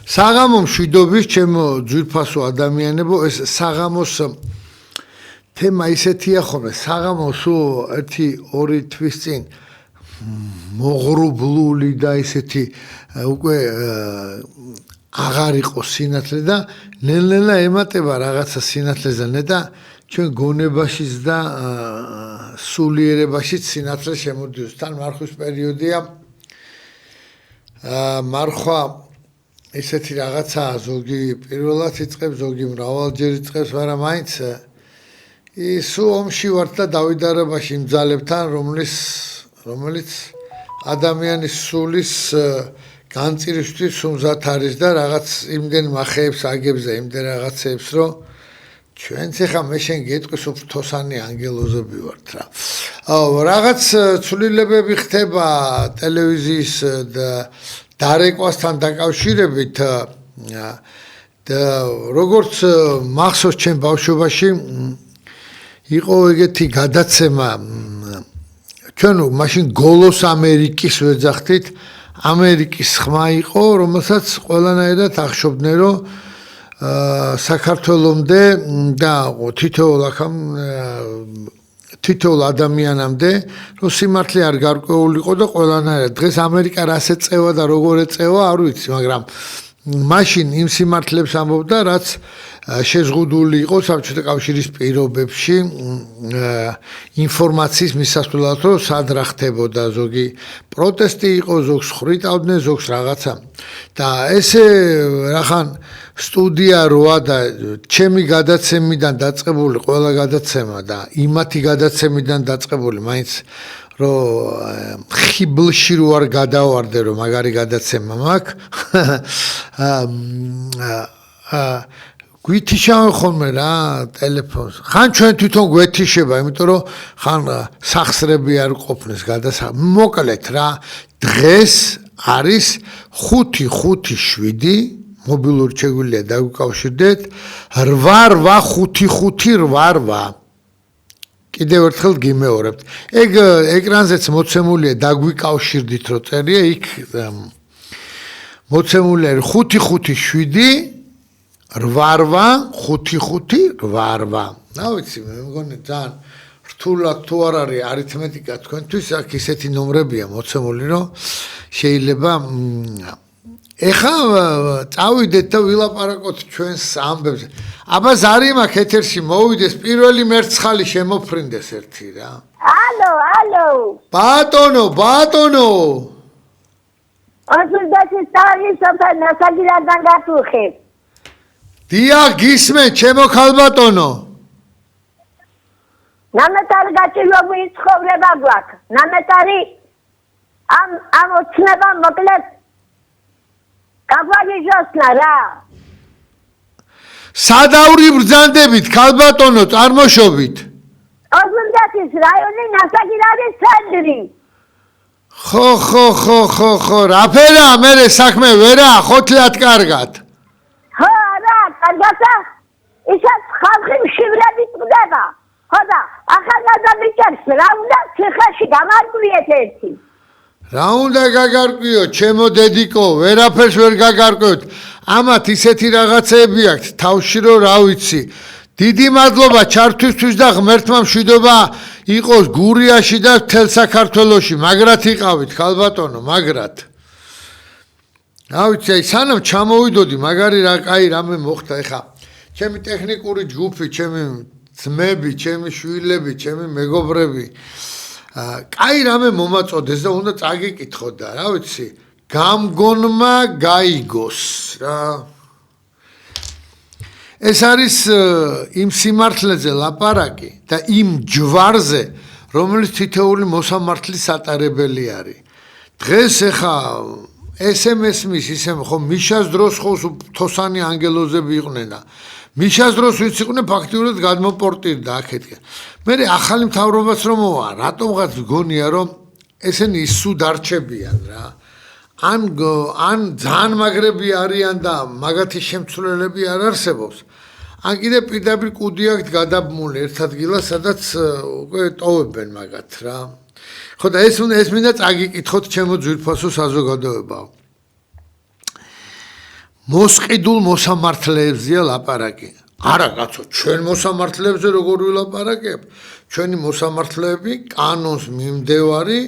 საღამო მშვიდობის ჩემო ძვირფასო ადამიანებო ეს საღამოს თემა ისეთია ხოლმე საღამოსო 1-2 თვის წინ მოღრუბლული და ისეთი უკვე აღარ იყო სინათლე და ნელ-ნელა ემატება რაღაცა სინათლეზე და ჩვენ გონებაშიც და სულიერებაშიც სინათლე შემოდიოს თან მარხვის პერიოდია მარხვა ისეთი რაღაცაა ზოგი პირველად იწყებს ზოგი მრავალჯერ იწყებს მაგრამ მაინც ის ომში ვართ და დავიდარებაში იმ ძალებთან რომელიც ადამიანის სულის განწირისთვის უმზად არის და რაღაც იმდენ მახეებს აგებს და იმდენ რაღაცეებს რომ ჩვენც ახლა მე შენ გეტყვის უფრთოსანი ანგელოზები ვართ რა. რაღაც ცვლილებები ხდება ტელევიზიის და დარეკვასთან დაკავშირებით და როგორც მახსოვს ჩემ ბავშვობაში იყო ეგეთი გადაცემა ჩვენ მაშინ გოლოს ამერიკის ვეძახდით ამერიკის ხმა იყო რომელსაც ყველანაირად ახშობდნენ რომ საქართველოსამდე და თითოეულ ადამიანამდე რომ სიმართლე არ გარკვეულიყო და ყველანაირად დღეს ამერიკა რას ეწევა და როგორ ეწევა არ ვიცი მაგრამ მაშინ იმ სიმართლებს ამბობდა რაც შეზღუდული იყო საბჭოთა კავშირის პირობებში ინფორმაციის მისასვლელად რომ სად რა ხდებოდა ზოგი პროტესტი იყო ზოგს ხრიტავდნენ ზოგს რაღაცა და ესე რახან სტუდია როა და ჩემი გადაცემიდან დაწყებული ყველა გადაცემა და იმათი გადაცემიდან დაწყებული მაინც რომ ხიბლში რო არ გადავარდე რომ მაგარი გადაცემა მაქვს გვითიშავენ ხოლმე რა ტელეფონს ხან ჩვენ თვითონ გვეთიშება იმიტომ რომ ხან სახსრები არ ყოფნის მოკლედ რა დღეს არის 5-5-7 მობილური შეგვიძლია დაგვიკავშირდეთ 8-8-5-5-8 კიდევ ერთხელ გიმეორებთ ეგ ეკრანზეც მოცემულია დაგვიკავშირდით რო წერია იქ მოცემულია 5-5-7 8-5-5-8 რა ვიცი მე მგონი ძალიან რთულად თუ არ არის არითმეტიკა თქვენთვის აქ ისეთი ნომრებია მოცემული რომ შეიძლება ეხა წავიდეთ და ვილაპარაკოთ ჩვენს ამბებს აბა ზარი მაქვს ეთერში მოვიდეს პირველი მერცხალი შემოფრინდეს ერთი რა ალო ბატონო ასულდაცი სტარი სოფა ნასაგირადან გასულხებ დიახ გისმენ ჩემო ქალბატონო ნამეტარი გაჭირვებული ცხოვრება გვაქვს ნამეტარი ამ ოცნება მოკლედ გაგვაგიჟოსნა რა სადავრი ბრძანდებით ქალბატონო წარმოშობით ოზურგეთის რაიონი ნასაგირადის ცენტრი ხო რაფერა მე საქმე ვერა ხოთლად კარგად ხო რა კარგაცა ისაც ხალხი მშივრებით ყდება ხო და ახალგაზრდა ბიჭებს რა უნდა ციხეში გამარკვიეთ ერთი რა უნდა გაგარკვიო ჩემო დედიკო ვერაფერს ვერ გაგარკვიოთ ამათ ისეთი რაღაცეები აქვს თავში რომ რა ვიცი დიდი მადლობა ჩართვისთვის და ღმერთმა მშვიდობა იყოს გურიაში და მთელ საქართველოში მაგრად იყავით ქალბატონო მაგრად რა ვიცი აი სანამ ჩამოვიდოდი მაგარი რა კაი რამე მოხდა ეხა ჩემი ტექნიკური ჯგუფი ჩემი ძმები ჩემი შვილები ჩემი მეგობრები კაი რამე მომაწოდეს და უნდა წაგიკითხო და რა ვიცი გამგონმა გაიგოს რა ეს არის იმ სიმართლეზე ლაპარაკი და იმ ჯვარზე რომელიც თითოეული მოსამართლის ატარებელი არის დღეს ეხა SMS-მის ისე ხო მიშას დროს ხო თოსანი ანგელოზები იყვნენ და მიშას დროს ვინც იყვნენ ფაქტიურად გადმოპორტირდა აქეთკენ მე ახალი მთავრობაც რომ მოვა რატომღაც გონია რომ ესენი სუდ არჩებიან რა ან ძალიან მაგრები არიან და მაგათი შემცვლელები არ არსებობს ან კიდე პირდაპირ კუდი აქვთ გადაბმული ერთ ადგილას სადაც უკვე ტოვებენ მაგათ რა ხო და ეს მინდა წაგიკითხოთ ჩემო ძვირფასო საზოგადოებაო მოსყიდულ მოსამართლეებზია ლაპარაკი. არა კაცო, ჩვენ მოსამართლეებზე როგორ ვილაპარაკებ? ჩვენი მოსამართლეები კანონს მიმდევარი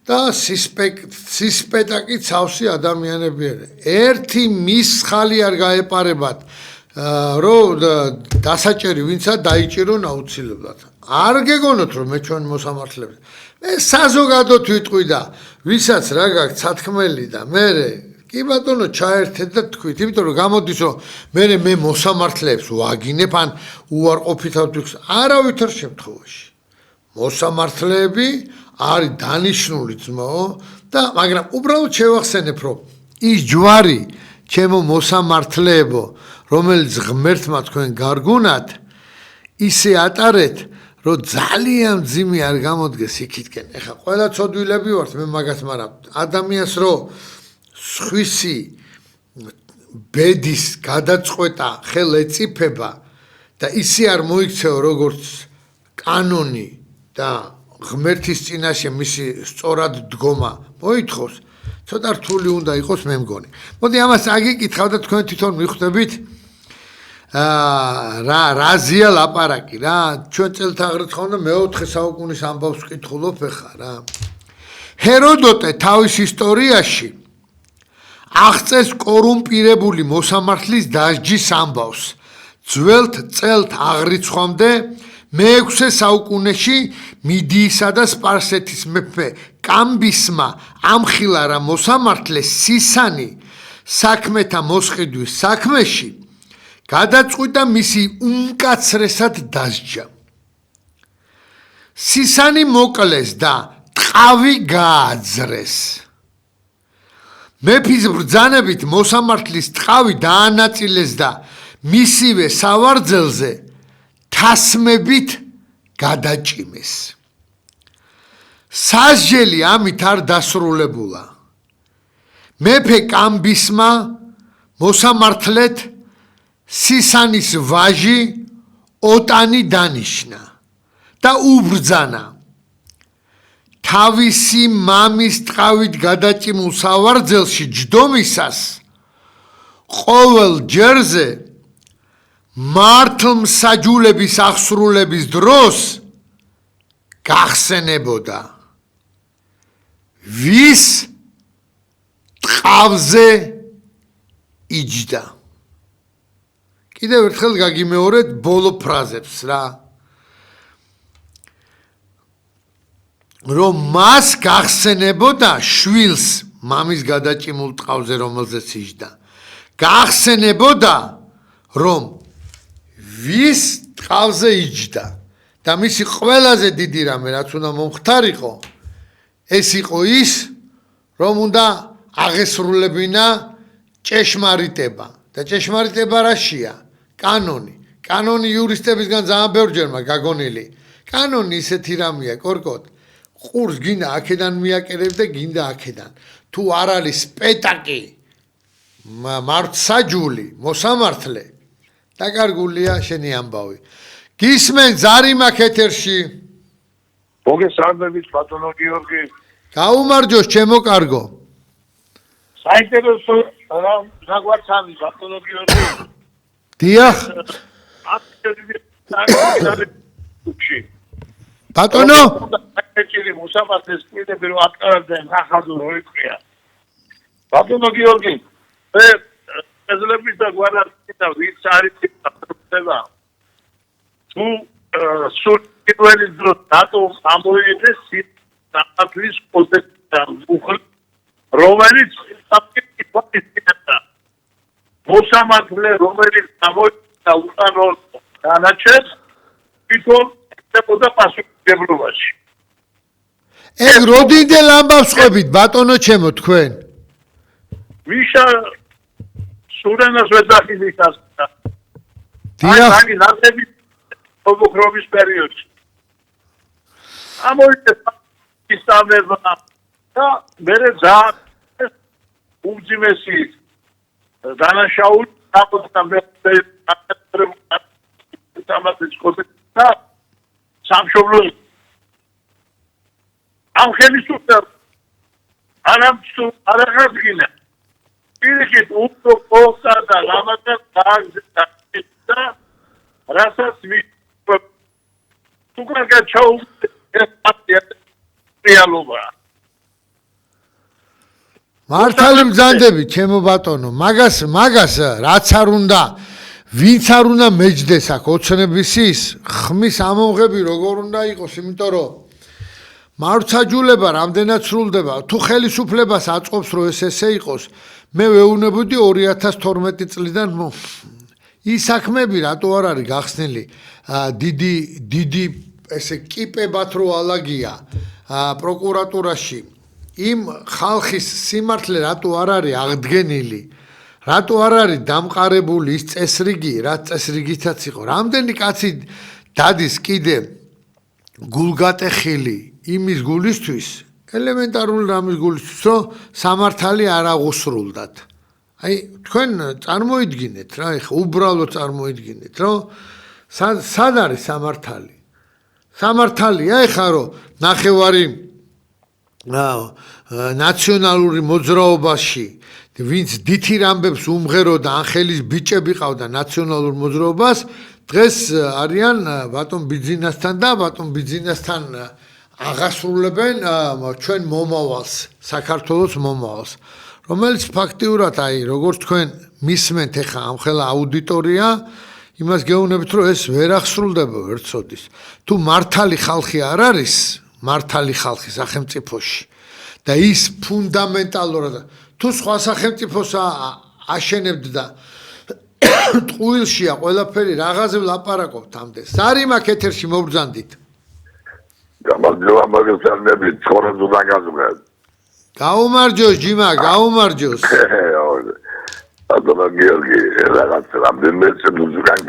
და სისპეტაკი ცავსი ადამიანები არიან. ერთი მის ხალი არ გაეპარებათ, რომ დასაჭერი ვინცა დაიჭირონ აუცილებლად. არ გეგონოთ რომ მე ჩვენ მოსამართლეებს. მე საზოგადოდ ვიტყვი და ვისაც რა გაქვს სათქმელი და მე კი ბატონო ჩაერთეთ და თქვით, იმიტომ რომ გამოდის რომ მე მოსამართლეებს ვაგინებ ან უარყოფითად ვიქს. არავითარ შემთხვევაში. მოსამართლეები არის დანიშნული ძმაო და მაგრამ უბრალოდ შევახსენებ რომ ის ჯვარი ჩემო მოსამართლეებო რომელიც ღმერთმა თქვენ გარგუნათ ისე ატარეთ რომ ძალიან ძიმი არ გამოდგეს იქითკენ. ეხლა ყველა ცოდვილები ვართ მე მაგას, მაგრამ ადამიანს რომ სხვისი ბედის გადაწყვეტა ხელ ეწიფება და ისე არ მოიქცეო როგორც კანონი და ღმერთის წინაშე მისი სწორად დგომა მოითხოვს, ცოტა რთული უნდა იყოს მე მგონი. მოდი ამას აგიკითხავ და თქვენ თვითონ მიხვდებით რაზია ლაპარაკი რა. ჩვენ წელთაღრიცხ ხომ და მე-4 საუკუნის ამბავს ვკითხულობ ეხა რა. ჰეროდოტე თავის ისტორიაში აღწევს კორუმპირებული მოსამართლის დასჯის ამბავს. ძველ წელთ აღრიცხვამდე მე-6 საუკუნეში მიდიისა და სპარსეთის მეფე კამბისმა ამხილა რა მოსამართლეს სისანი საქმეთა მოსყიდვის საქმეში გადაწყვიტა მისი უმკაცრესად დასჯა. სისანი მოკლეს და ტყავი გააძრეს. მეფის ბრძანებით მოსამართლის ტყავი დაანაწილეს და მისივე სავარძელზე თასმებით გადაჭიმეს. სასჯელი ამით არ დასრულებულა. მეფე კამბისმა მოსამართლეთ სისანის ვაჟი ოტანი დანიშნა და უბრძანა. თავისი მამის ტყავით გადაჭიმულ სავარძელში ჯდომისას ყოველ ჯერზე მართლმსაჯულების აღსრულების დროს გახსენებოდა ვის ტყავზე იჯდა. კიდევ ერთხელ გაგიმეორეთ ბოლო ფრაზებს რა. რომ მას გახსენებოდა შვილს მამის გადაჭიმულ ტყავზე რომელზეც იჯდა. გახსენებოდა რომ ვის ტყავზე იჯდა და მისი ყველაზე დიდი რამე რაც უნდა მომხდარიყო ეს იყო ის რომ უნდა აღესრულებინა ჭეშმარიტება და ჭეშმარიტება რაშია? კანონი. კანონი იურისტებისგან ძალიან ბევრჯერმა გაგონილი. კანონი ისეთი რამეა კორკოდ ყურს გინდა აქედან მიაკერებ და გინდა აქედან. თუ არ არის სპეტაკი მართსაჯული მოსამართლე დაკარგულია შენი ამბავი. გისმენ ზარი მაქვს ეთერში. მოგესალმებით ბატონო გიორგი. გაუმარჯოს ჩემო კარგო. საინტერესო რამ საგვარცანი ბატონო გიორგი. დიახ. ბატონო ეჭირი მოსამართლეს კიდევ რომ ატყარებდნენ ახალ როიქია. ბატონო გიორგი, მე ეძლების და გვარაცი და ვიც არის ხდება. თუ სულ პირველი დრო დატო ამოიღეს სიტყვის კოდექსთან უხლ რომელიც საფიქრებდა. მოსამართლე რომელიც გამოიცა უკანონო განაჩენს თვითონ ხდებოდა პასუხისმგებლობაში. ეგ როდინდელ ამბავს ყვებით ბატონო ჩემო თქვენ? ვიშა სურენას ვეძახილი ხასდა. დიახ. აი ნახები ოქრობის პერიოდში. ამოიწეს ისწავლება და მერე ძალიან უმძიმესი დანაშაული დაყოთა მე სამათის კოდექსა სამშობლო ამ ხელისუფლება არამცუ არაღაზგინა პირიქით უფრო ყოლსა და ლამაზად გააგზავნა და რასაც თუკან გაჩაუდგა რეალობა. მართალი მძანდები ჩემო ბატონო, მაგას რაც არ უნდა, ვინც არ უნდა მეჯდეს აქ ოცნების ის ხმის ამომღები როგორ უნდა იყოს, იმიტომ რომ მარცხაჯულება რამდენად სრულდება, თუ ხელისუფლებას აწყობს რომ ესე იყოს, მე ვეუბნებოდი 2012 წლიდან ის საქმეები რატო არ არის გახსნილი დიდი ესე კიპებად რო ალაგია პროკურატურაში იმ ხალხის სიმართლე რატო არ არის აღდგენილი რატო არ არის დამყარებული ის წესრიგი რაც წესრიგითაც იყო რამდენი კაცი დადის კიდე გულგატეხილი იმის გულისთვის ელემენტარული რამის გულისთვის რომ სამართალი არ აღუსრულდათ აი თქვენ წარმოიდგინეთ რა ეხა უბრალოდ წარმოიდგინეთ რომ სად არის სამართალი სამართალია ეხა რომ ნახევარი ნაციონალური მოძრაობაში ვინც დითი რამბებს უმღეროდა ანხელის ბიჭები ყავდა ნაციონალურ მოძრაობას დღეს არიან ბატონ ბიძინასთან და ბატონ ბიძინასთან აღასრულებენ ჩვენ მომავალს საქართველოს მომავალს რომელიც ფაქტიურად აი როგორც თქვენ მისმენთ ეხა ამ ხელა აუდიტორია იმას გეუბნებით რომ ეს ვერ აღსრულდება ვერცოდის თუ მართალი ხალხი არ არის მართალი ხალხი სახელმწიფოში და ის ფუნდამენტალურად თუ სხვა სახელმწიფოს აშენებთ და ტყუილშია ყველაფერი რაღაცე ვლაპარაკობთ ამდე სარიმაკ ეთერში მობრძანდით გამარჯობა მაგასწრებით ცხოვრებას უნდა გაზოგადოთ გაუმარჯოს ჯიმა გაუმარჯოს Adana Georgi, რაღაც რამდენიმე წუთი უკან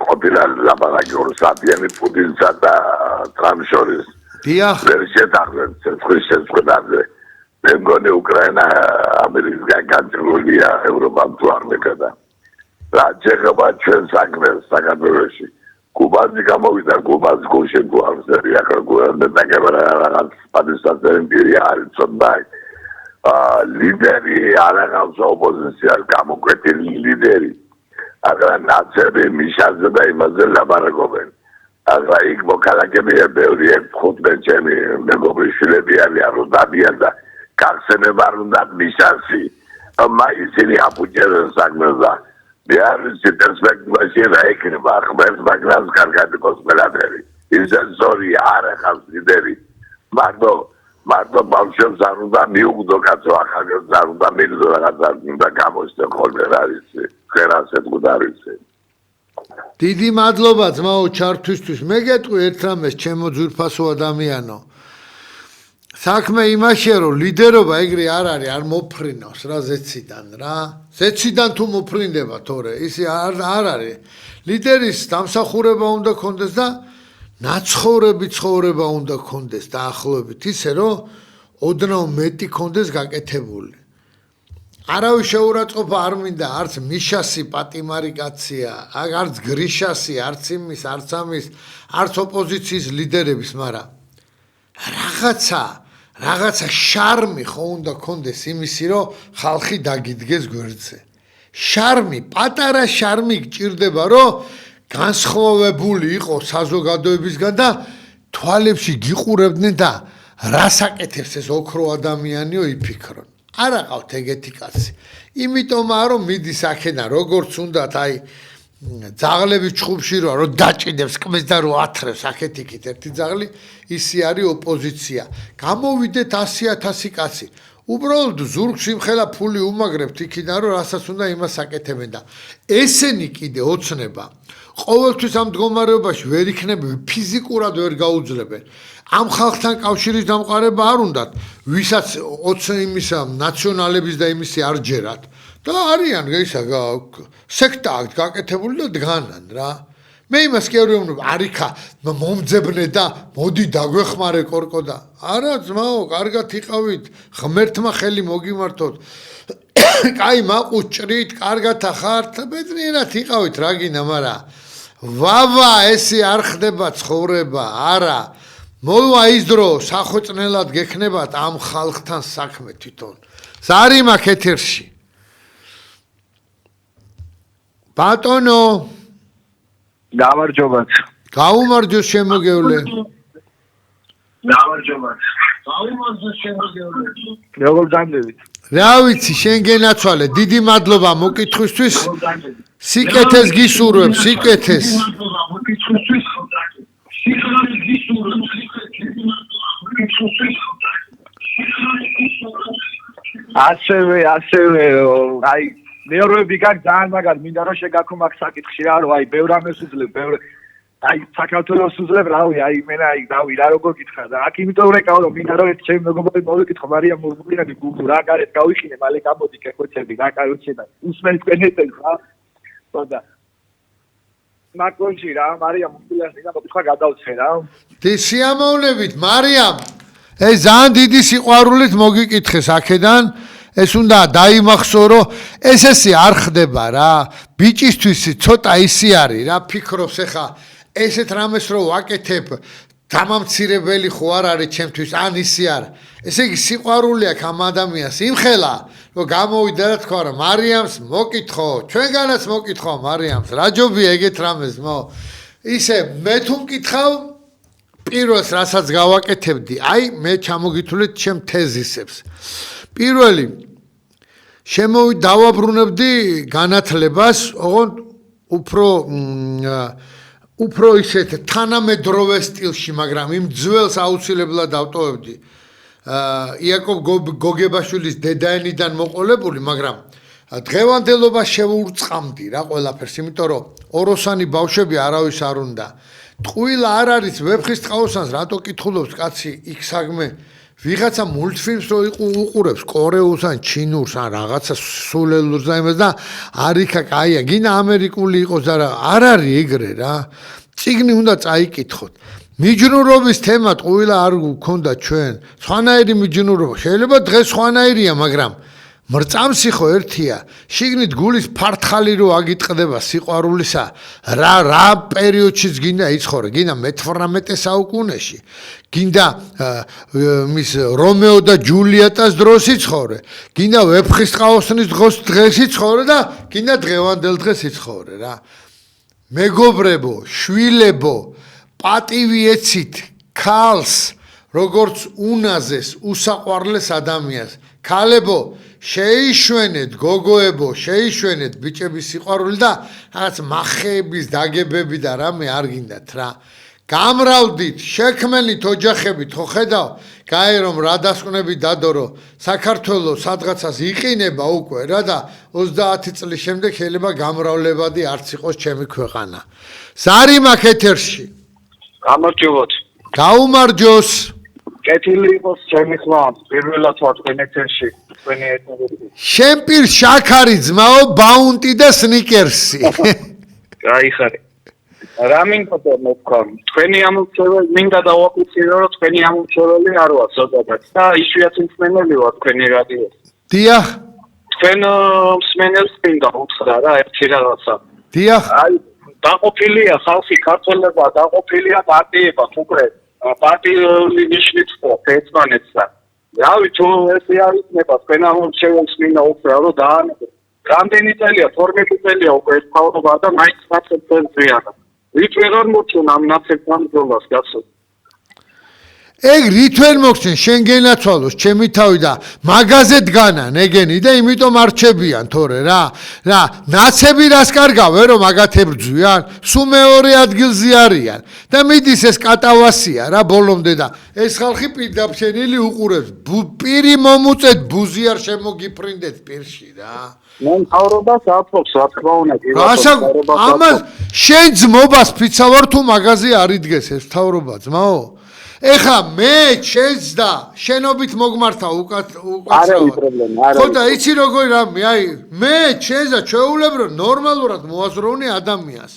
ყოფილა ლაპარაკი 2 საათიანი პუტინსა და ტრამპს შორის. დიახ. ვერ შეთანხმდნენ შეხვედრაზე. მე მგონი უკრაინა ამერიკასგან განცილულია ევროპამ თუ არ მეკედა. რაც შეეხება ჩვენ საქმეს საქართველოში. კუბაზე გამოვიდა კუბაზე გუშინ გუარსერი ახლა გუარდა რაღაც პადისტანელი არის ცოტა ლიდერი არაღავს ოპოზიციას გამოკვეთილი ლიდერი აგრა ნაცები მიშაზე და იმაზე ლაპარაკობენ აგრა იქ მოქალაქეებია ბევრი 15 ჩემი მეგობრი შვილები არიან რომ დადიან და გახსენება არ უნდა მიშასი ისინი აპუჭერენ საქმეს და მე არ ვიცი პერსპექტივაში რა იქნება ხმებს მაგრამ კარგად იყოს ყველაფერი ის ზორი არაღავს ლიდერი მარტო ბავშვებს არ უნდა მიუგდო კაცო ახალგაზრდას არ უნდა მიუგდო რაღაცა უნდა გამოსცენ ხოლმე რა ვიცი ხერასეთ გუდარიცი დიდი მადლობა ძმაო ჩართვისთვის მე გეტყვი ერთ რამეს ჩემო ძვირფასო ადამიანო საქმე იმაშია რომ ლიდერობა ეგრე არ არის არ მოფრინავს რა ზეციდან თუ მოფრინდება თორე ისი არ არის ლიდერის დამსახურება უნდა კონდეს და ნაცხოვრები ცხოვრება უნდა კონდეს დაახლოებით ისე რომ ოდნავ მეტი კონდეს გაკეთებული არავის შეურაცხყოფა არ მინდა არც მიშასი პატიმარი კაცია არც გრიშასი არც იმის არც ამის არც ოპოზიციის ლიდერების მაგრამ რაღაცა შარმი ხო უნდა კონდეს იმისი რომ ხალხი დაგიდგეს გვერდზე შარმი პატარა შარმი გჭირდება რომ განსხვავებული იყო საზოგადოებისგან და თვალებში გიყურებდნენ და რას აკეთებს ეს ოქრო ადამიანიო იფიქრონ არა ყავთ ეგეთი კაცი იმიტომაა რომ მიდის აქედან როგორც უნდათ აი ძაღლები ჩხუბში რომ დაჭიდებს კმეს და რომ ათრევს აქეთ იქით ერთი ძაღლი ისი არის ოპოზიცია გამოვიდეთ 100,000 კაცი უბრალოდ ზურგს იმხელა ფული უმაგრებთ იქიდან რომ რასაც უნდა იმას აკეთებენ და ესენი კიდე ოცნება ყოველთვის ამ მდგომარეობაში ვერ იქნებიან ფიზიკურად ვერ გაუძლებენ ამ ხალხთან კავშირის დამყარება არ უნდათ ვისაც იმისა ნაციონალების და იმისი არ ჯერათ და არიან ისა სექტა გაკეთებული და დგანან რა მე იმას კი არ ვეუბნები არიქა მომძებნე და მოდი დაგვეხმარე კორკო და არა ძმაო კარგად იყავით ღმერთმა ხელი მოგიმართოთ კაი მაყუს ჭრით კარგად ახართ ბედნიერად იყავით რა გინდა მაგრამ ვავა ესე არ ხდება ცხოვრება არა მოვა ის დრო სახვეწნელად გექნებათ ამ ხალხთან საქმე თვითონ ზარი მაქვს ეთერში ბატონო გამარჯობათ. გაუმარჯოს შემოგევლე გამარჯობათ. გამარჯოს შემოგევლე. როგორ გამდებით? რა ვიცი შენ გენაცვალე დიდი მადლობა მოკითხვისთვის სიკეთეს გისურვებ სიკეთეს ასევე აი მეორეები გაკ ძალიან მაგარ მინდა რომ შეგაქო მაგ საკითხში რა რომ აი ბევრ ამას უძლებ ბევრ აი საქართველოს უძლებ რავი აი მენა აი დავი რა როგორ გითხრა და აქ იმიტომ რეკავ რომ მინდა რომ ეს ჩემ მეგობარი მოვიკითხო მარიამ მურმურიანი გუგუ რა გარეთ გავიხინე მალე გამოდი კეხვეცები რა კაროჩე და უსმენთ კენეთენ რა და მაკონში რა მარიამ მურმურიანი და მოკითხა გადავცე რა სიამოვნებით მარიამ ეს ძალიან დიდი სიყვარულით მოგიკითხეს აქედან ეს უნდა დაიმახსოვრო ესე არ ხდება რა ბიჭისთვის ცოტა ისი არის რა ფიქრობს ეხა ესეთ რამეს რო ვაკეთებ დამამცირებელი ხო არ არის ჩემთვის ან ისი არ ესე იგი სიყვარული აქვს ამ ადამიანს იმხელა რომ გამოვიდა და თქვა რომ მარიამს მოკითხო ჩვენგანაც მოკითხო მარიამს რა ჯობია ეგეთ რამეს მო ისე მე თუ მკითხავ პირველს რასაც გავაკეთებდი აი მე ჩამოგითვლით ჩემ თეზისებს პირველი დავაბრუნებდი განათლებას ოღონდ უფრო ისეთ თანამედროვე სტილში მაგრამ იმ ძველს აუცილებლად დავტოვებდი იაკობ გოგებაშვილის დედაენიდან მოყოლებული მაგრამ დღევანდელობა შევურწყამდი რა ყველაფერს იმიტომ რომ ოროსანი ბავშვები არავის არ უნდა ტყუილა არ არის ვეფხისტყაოსანს რატო კითხულობს კაცი იქ საგმე ვიღაცა მულტფილმს რო უყურებს კორეულს ან ჩინურს ან რაღაცა სულელურს და იმას და არიქა კაია გინა ამერიკული იყოს და არ არის ეგრე რა წიგნი უნდა წაიკითხოთ მიჯნურობის თემა ტყუილა არ გქონდა ჩვენ სხვანაირი მიჯნურობა შეიძლება დღეს სხვანაირია მაგრამ მრწამსი ხო ერთია შიგნით გულის ფართხალი რო აგიტყდება სიყვარულისა რა პერიოდშიც გინდა იცხოვრე გინდა მე-18 საუკუნეში გინდა მის რომეო და ჯულიეტას დროს იცხოვრე გინდა ვეფხისტყაოსნის დღეს იცხოვრე და გინდა დღევანდელ დღეს იცხოვრე რა მეგობრებო შვილებო პატივი ეცით ქალს როგორც უნაზეს უსაყვარლეს ადამიანს ქალებო შეიშვენეთ გოგოებო შეიშვენეთ ბიჭების სიყვარული და რაღაც მახეების დაგებები და რამე არ გინდათ რა გამრავლდით შექმენით ოჯახებით ხო ხედავ გაი რომ რა დასკვნები დადო საქართველოს სადღაცას იყინება უკვე რა და 30 წლის შემდეგ შეიძლება გამრავლებადი არც იყოს ჩემი ქვეყანა ზარი მაქვს ეთერში გამარჯობოთ გაუმარჯოს კეთილი იყოს ჩემი ხმა პირველად ვარ თქვენ ეთერში თქვენი ეთერში შენ პირ შაქარი ძმაო ბაუნტი და სნიკერსი გაიხარე რა მინდა მოვქვა თქვენი ამოწეველი მინდა დავაფიქსირო რომ თქვენი ამოწეველი არ ვარ ზოგადად და იშვიათი მსმენელი ვარ თქვენი რადიოს დიახ თქვენ მსმენელს მინდა უთხრა რა ერთი რაღაცა დიახ აი დაყოფილია ხალხი ქართველებმა დაყოფილია პარტიებად უკვე პარტიული ნიშნით ხო ერთმანეთსა რავი თუ ესე არ იქნება თქვენ ამოწეველს მინდა უთხრა რომ დაანებო რამდენი წელია 12 წელია უკვე ეს თავობა და მაინც 10 წელია რით ვეღარ მოწონ ამ ნაცებთან ბრძოლას გასულ ეგ რით ვერ მოგცენ შენ გენაცვალოს ჩემი თავი და მაღაზე დგანან ეგენი და იმიტომ არჩებიან თორე რა ნაცები რას კარგავე რომ მაგათ ებრძვიან სულ მეორე ადგილზე არიან და მიდის ეს კატავასია რა ბოლომდე და ეს ხალხი პირდაპირ უყურებს პირი მომუწეთ ბუზი არ შემოგიფრინდეთ პირში რა მან თავრობას აფობს რა თქმა უნდა ამას შენ ძმობას ფიცავარ თუ მაღაზე არ იდგეს ეს თავრობა ძმაო ეხა მე ჩენს და შენობით მოგმართა უკაცრავად ხო და იცი როგორი რამე აი მე ჩენს და ჩვეულებრივ ნორმალურად მოაზროვნე ადამიანს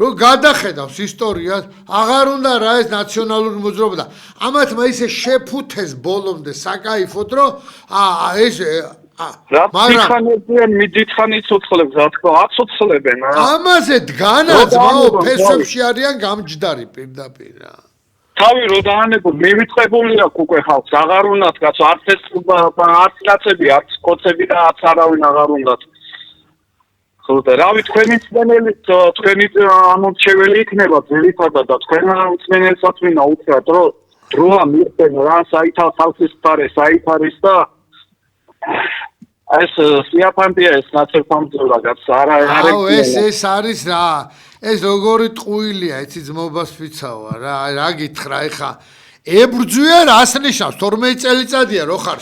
რომ გადახედავს ისტორიას აღარ უნდა რა ეს ნაციონალური მოძრაობა და ამათმა ისე შეფუთეს ბოლომდე საკაიფოდ რომ ეს მაგრამ მიდითხანი ცოცხლებს რა თქმა აცოცხლებენ ამაზე დგანა ძმაო ფესვებში არიან გამჯდარი პირდაპირ რა თავი რო დაანებო მივიწყებული აქვს უკვე ხალხს აღარ უნდათ კაცო არც ეს არც კაცები არც კოცები და არც არავინ აღარ უნდათ აბსოლუტურად. რავი, თქვენი მსმენელი, თქვენი ამორჩეველი იქნება ძირითადად და თქვენ მსმენელსაც მინდა უთხრათ, რომ დროა მიხდენ რა, საითა ხალხის მხარე, საით არის და ეს სიაფანტია ეს ნაცერფამძლო რაღაც არა ეს არის რა ეს როგორი ტყუილია იცი ძმობას ვიცავა რა გითხრა ეხა ებრძვია რას ნიშნავს 12 წელიწადია რო ხარ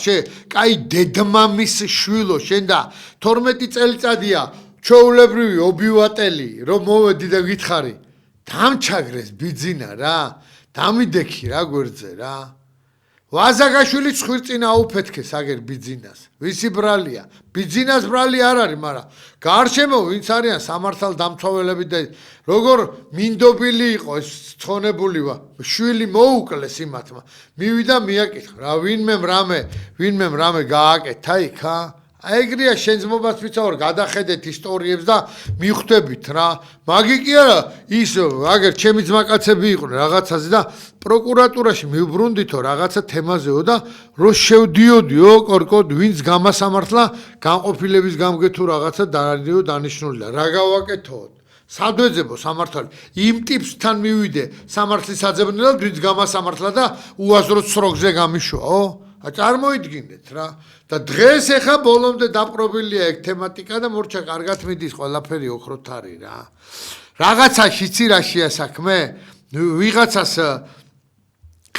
კაი დედმამის შვილო შენ და 12 წელიწადია ჩაულებრივი ობივატელი რომ მოვედი და გითხარი დამჩაგრეს ბიძინა რა დამიდექი რა გვერდზე რა ვაზაგაშვილი ხვირწინა აუფეთქეს აგერ ბიძინას ვისი ბრალია ბიძინას ბრალი არ არის მაგრამ გარშემო ვინც არიან სამართალ დამცველები და როგორ მინდობილი იყო ეს ცხონებული შვილი მოუკლეს იმათმა მივიდა მიაკითხა რა ვინმე რამე გააკეთა იქა ეგრეა შენ ძმობას ვიცავარ გადახედეთ ისტორიებს და მიხვდებით რა მაგი კი არა ის აგერ ჩემი ძმაკაცები იყვნენ რაღაცაზე და პროკურატურაში მივბრუნდითო რაღაცა თემაზეო და რო შევდიოდიო კორკოდ ვინც გამასამართლა განყოფილების გამგე თუ რაღაცა დაარდიო დანიშნული და რა გავაკეთოთ სადვეძებო სამართალი იმ ტიპსთან მივიდე სამართლის აძებნელად ვინც გამასამართლა და უაზრო სროგზე გამიშოაო წარმოიდგინეთ რა და დღეს ეხა ბოლომდე დაპყრობილია ეგ თემატიკა და მორჩა კარგად მიდის ყველაფერი ოქროთ არის რა რაღაცა შიცირაშია საქმე ვიღაცას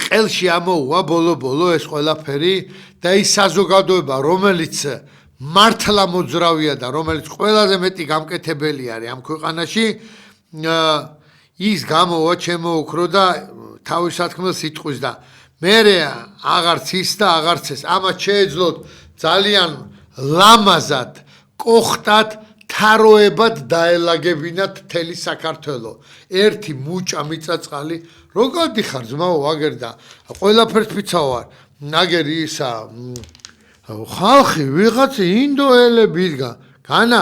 ყელში ამოუვა ბოლო ეს ყველაფერი და ის საზოგადოება რომელიც მართლა მოძრავია და რომელიც ყველაზე მეტი გამკეთებელი არის ამ ქვეყანაში ის გამოვა ჩემო ოქრო და თავის სათქმელს იტყვის და მერე აღარც ის და აღარც ეს ამას შეეძლოთ ძალიან ლამაზად კოხტად თაროებად დაელაგებინათ მთელი საქართველო ერთი მუჭა მიწაწყალი რო გადიხარ ძმაო აგერ და ყველაფერს ვიცავარ აგერ ისა ხალხი ვიღაცა ინდოელები იდგა განა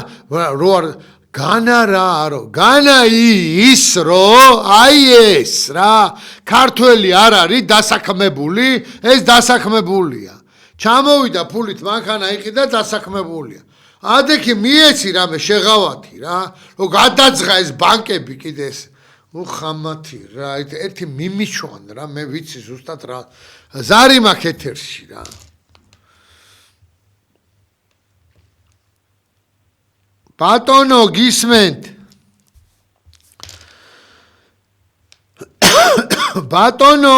განა ის რო აი ეს რა ქართველი არ არის დასაქმებული ეს დასაქმებულია ჩამოვიდა ფულით მანქანა იყიდა დასაქმებულია ადექი მიეცი რამე შეღავათი რა რო გადაძღა ეს ბანკები კიდე ეს უხამათი რა ერთი მიმიშვან რა მე ვიცი ზუსტად რა ზარი მაქვს ეთერში რა ბატონო გისმენთ ბატონო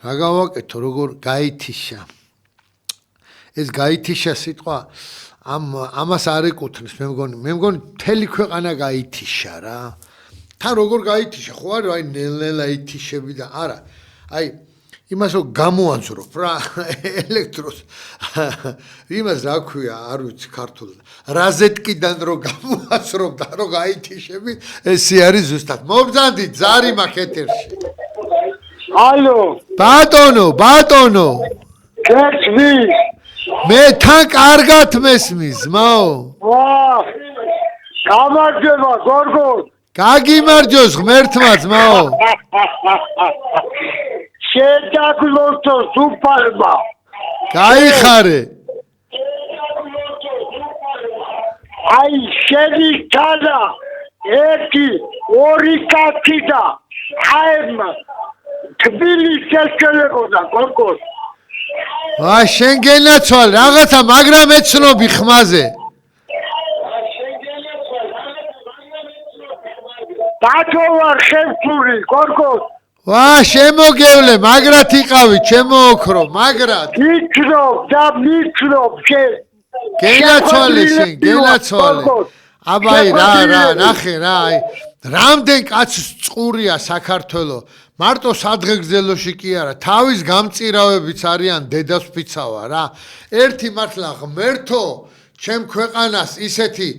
რა გავაკეთო როგორ გაითიშა ეს გაითიშა სიტყვა ამას არ ეკუთვნის მე მგონი მთელი ქვეყანა გაითიშა რა თან როგორ გაითიშა ხო არის აი ნელ-ნელა ითიშები და არა აი იმას რომ გამოანძრობ რა ელექტროს იმას რა ქვია არ ვიცი ქართულად რაზეტკიდან რომ გამოანძრობ და რომ გაითიშები ესე არის ზუსტად მომბძანდით ზარი მაქვს ეთერში ალო ბატონო გეცვი მე თან კარგად მესმის მაო ვა გამარჯობა გორგო გაგიმარჯოს ღმერთმა ძმაო შედაგლოთო სუპარმა გაიხარე აი შენი თანა ერთი ორი კაცი და აემ თბილისს ელქელებოდა გორგოს ვა შენ გენაცვალ რაღაცა მაგრამ ეცნობი ხმაზე დათოვარ ხევსური გორგოს ვა შემოგევლე მაგრად იყავი ჩემო ოქრო მაგრად იქნებ და მიქნებ შენ გენაცვალე შენ გენაცვალე აბაი რა ნახე რა აი რამდენ კაცს წყურია საქართველო მარტო სადღეგრძელოში კი არა თავის გამწირავებიც არიან დედას ფიცავა რა ერთი მართლა ღმერთო ჩემ ქვეყანას ისეთი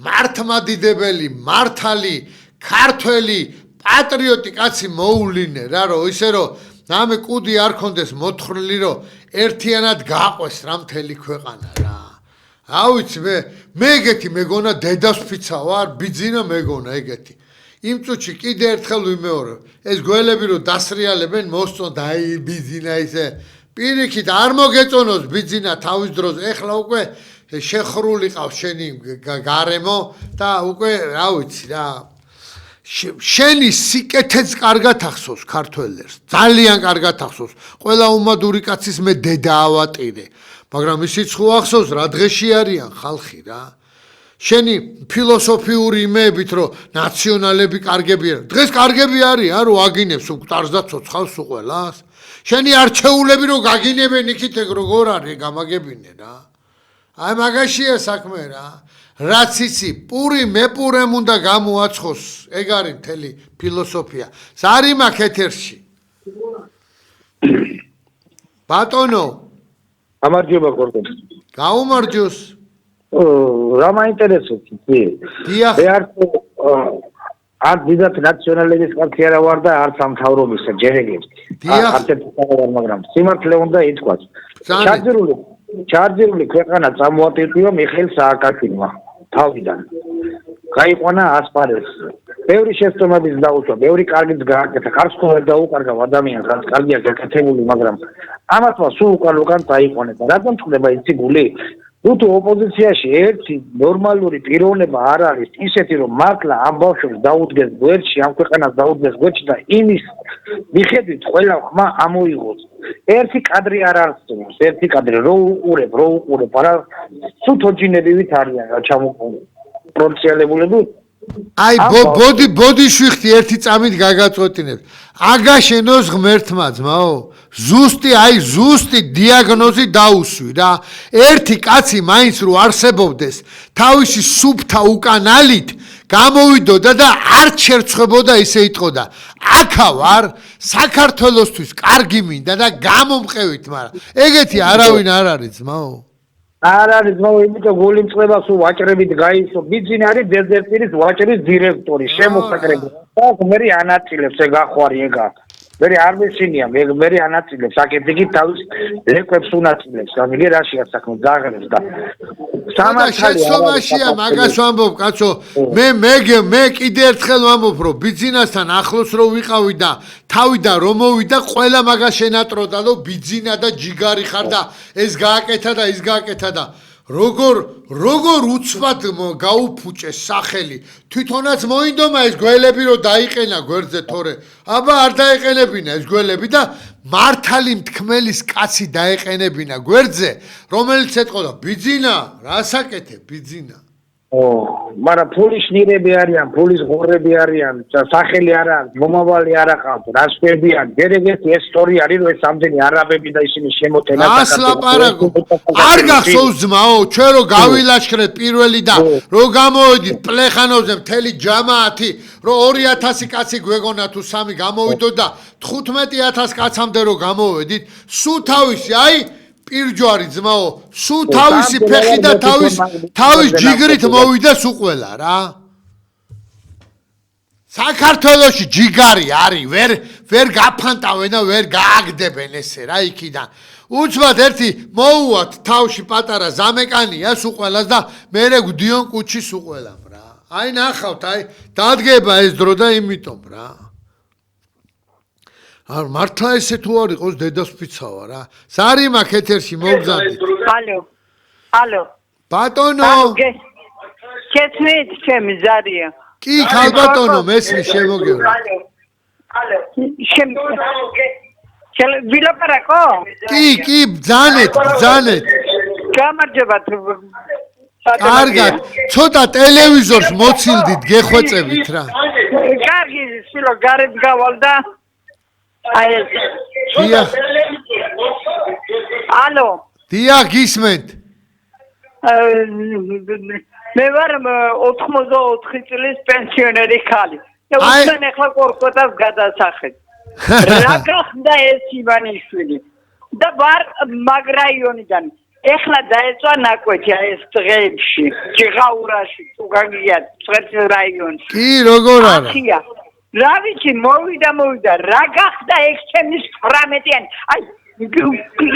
მართლმადიდებელი მართალი ქართველი პატრიოტი კაცი მოულინე რა რომ ისე რომ ნამე კუდი არ კონდეს მოთხრილი რომ ერთიანად გაყვეს რა მთელი ქვეყანა რა ავიცი მე ეგეთი მეგონა დედას ფიცავარ ბიძინა მეგონა ეგეთი იმ წუთში კიდე ერთხელ ვიმეორებ ეს გველები რომ დასრიალებენ მოსწონ და აი ბიძინა ისე პირიქით არ მოგეწონოს ბიძინა თავის დროს ეხლა უკვე შეხრული ყავს შენი გარემო და უკვე რა ვიცი რა შენი სიკეთეც კარგად ახსოვს ქართველებს ძალიან კარგად ახსოვს ყველა უმადური კაცის მე დედა ავატირე მაგრამ ისიც ხო ახსოვს რა დღეში არიან ხალხი რა შენი ფილოსოფიური იმეებით რომ ნაციონალები კარგები არიან დღეს კარგები არიან რომ აგინებს უკტარს და ცოცხალს უყველას შენი არჩეულები რომ გაგინებენ იქით ეგ როგორ არის გამაგებინე რა აი მაგაშია საქმე რა რაც იცი პური მეპურემ უნდა გამოაცხოს ეგ არის მთელი ფილოსოფია ზარი მაქვს ეთერში ბატონო გამარჯობა გორგო გაუმარჯოს რა მაინტერესებს კი დიახ არ დიდად ნაციონალების კაცი არა ვარ და არც ამ თავრობისა ჯერ ეგეთი არც ერთი ვარ მაგრამ სიმართლე უნდა ითქვას ჩარჯერული ქვეყანა წამოატირთია მიხეილ სააკაშვილმა თავიდან გაიყვანა ასპარეზს ბევრი შეცდომების დაუშვა ბევრი კარგიც გააკეთა ხარს ხო ვერ დაუკარგავ ადამიანს რაც კარგია გაკეთებული მაგრამ ამათმა სულ უკან დაიყვანეს რადგან ხდება იცი გული თუ ოპოზიციაში ერთი ნორმალური პიროვნება არ არის ისეთი რომ მართლა ამ ბავშვებს დაუდგეს გვერდში ამ ქვეყანას დაუდგეს გვერდში და იმის მიხედვით ყველა ხმა ამოიღოს ერთი კადრი არ არსებობს ერთი კადრი რო უყურებ არა სულ თოჯინებივით არიან რა ჩამოპროცესებულები აი ბოდიშვიხტი ერთი წამით გაგაწყვეტინებს აგაშენოს ღმერთმა ძმაო ზუსტი დიაგნოზი დაუსვი რა ერთი კაცი მაინც რო არსებობდეს თავისი სუფთა უკანალით გამოვიდოდა და არ ჩერცხვებოდა ისე იტყოდა აქა ვარ საქართველოსთვის კარგი მინდა და გამომყევით მაგრამ ეგეთი არავინ არ არის ძმაო არ არის ძმაო იმიტომ გული მწყება სულ ვაჭრებით გაისო ბიძინა არის დეზერტირის ვაჭრის დირექტორი შემოსაკრები და მე ანაწილებს ეგ ახვარი ეგა მე არ მეცინია მე ანაწილებს აკეთიკი თავის ლეკვებს უნაწილებს გამიგე რაშია საქმე ზაღლებს და სამართალია მაგას ვამბობ კაცო მე კიდე ერთხელ ვამბობ რომ ბიძინასთან ახლოს რო ვიყავი და თავიდან რომ მოვიდა ყველა მაგას შენატროდა რომ ბიძინა და ჯიგარი ხარ და ეს გააკეთა და ის გააკეთა და როგორ უცბად გაუფუჭეს სახელი თვითონაც მოინდომა ეს გველები რომ დაიყენა გვერდზე თორე აბა არ დაეყენებინა ეს გველები და მართალი მთქმელის კაცი დაეყენებინა გვერდზე რომელიც ეთყოდა ბიძინა რასაკეთე ბიძინა მაგრამ ფულის ნირები არიან ფულის ღორები არიან სახელი არა მომავალი არ აყავთ რასკვებიან გერეგეთ ეს სტორი არის რომ ეს ამდენი არაბები და ისინი შემოტენა ასლაპარაკო არ გახსოვს ძმაო ჩვენ რო გავილაშქრეთ პირველი და რო გამოვედით პლეხანოზე მთელი ჯამაათი რო 2000 კაცი გვეგონა თუ 3 გამოვიდოთ და 15000 კაცამდე რო გამოვედით სულ თავისი აი პირჯვარი ძმაო სულ თავისი ფეხი და თავის ჯიგრით მოვიდა სულ ყველა რა საქართველოში ჯიგარი არის ვერ გაფანტავენ და ვერ გააგდებენ ესე რა იქიდან უცბად ერთი მოუვათ თავში პატარა ზამეკანია სულ ყველას და მერე გვდიონ კუჩი სულ ყველამ რა აი ნახავთ აი დადგება ეს დრო და იმიტომ რა არ მართლა ესე თუ არ იყოს დედას ფიცავა რა ზარი მაქვს ეთერში მოგზავნით ალო ბატონო გესმით ჩემი ზარია კი ქალბატონო მესმის შემოგევრე ვილაპარაკო კი ბძანეთ გამარჯობა კარგად ცოტა ტელევიზორს მოცილდით გეხვეწებით რა კარგი სილო გარეთ გავალ და ალო დიახ გისმენთ მე ვარ 84 წლის პენსიონერი ხალი და უსმენ ახლა კორკოტას გადასახეთ რა გახდა ეს ივანიშვილი და ვარ მაგ რაიონიდან ეხლა დაეწვა ნაკვეთი ეს დღეებში ჭიღაურაში თუ გაგიათ წვერწის რაიონში კი როგორ არა რა ვიცი მოვიდა რა გახდა ეს ჩემის 18-იანი აი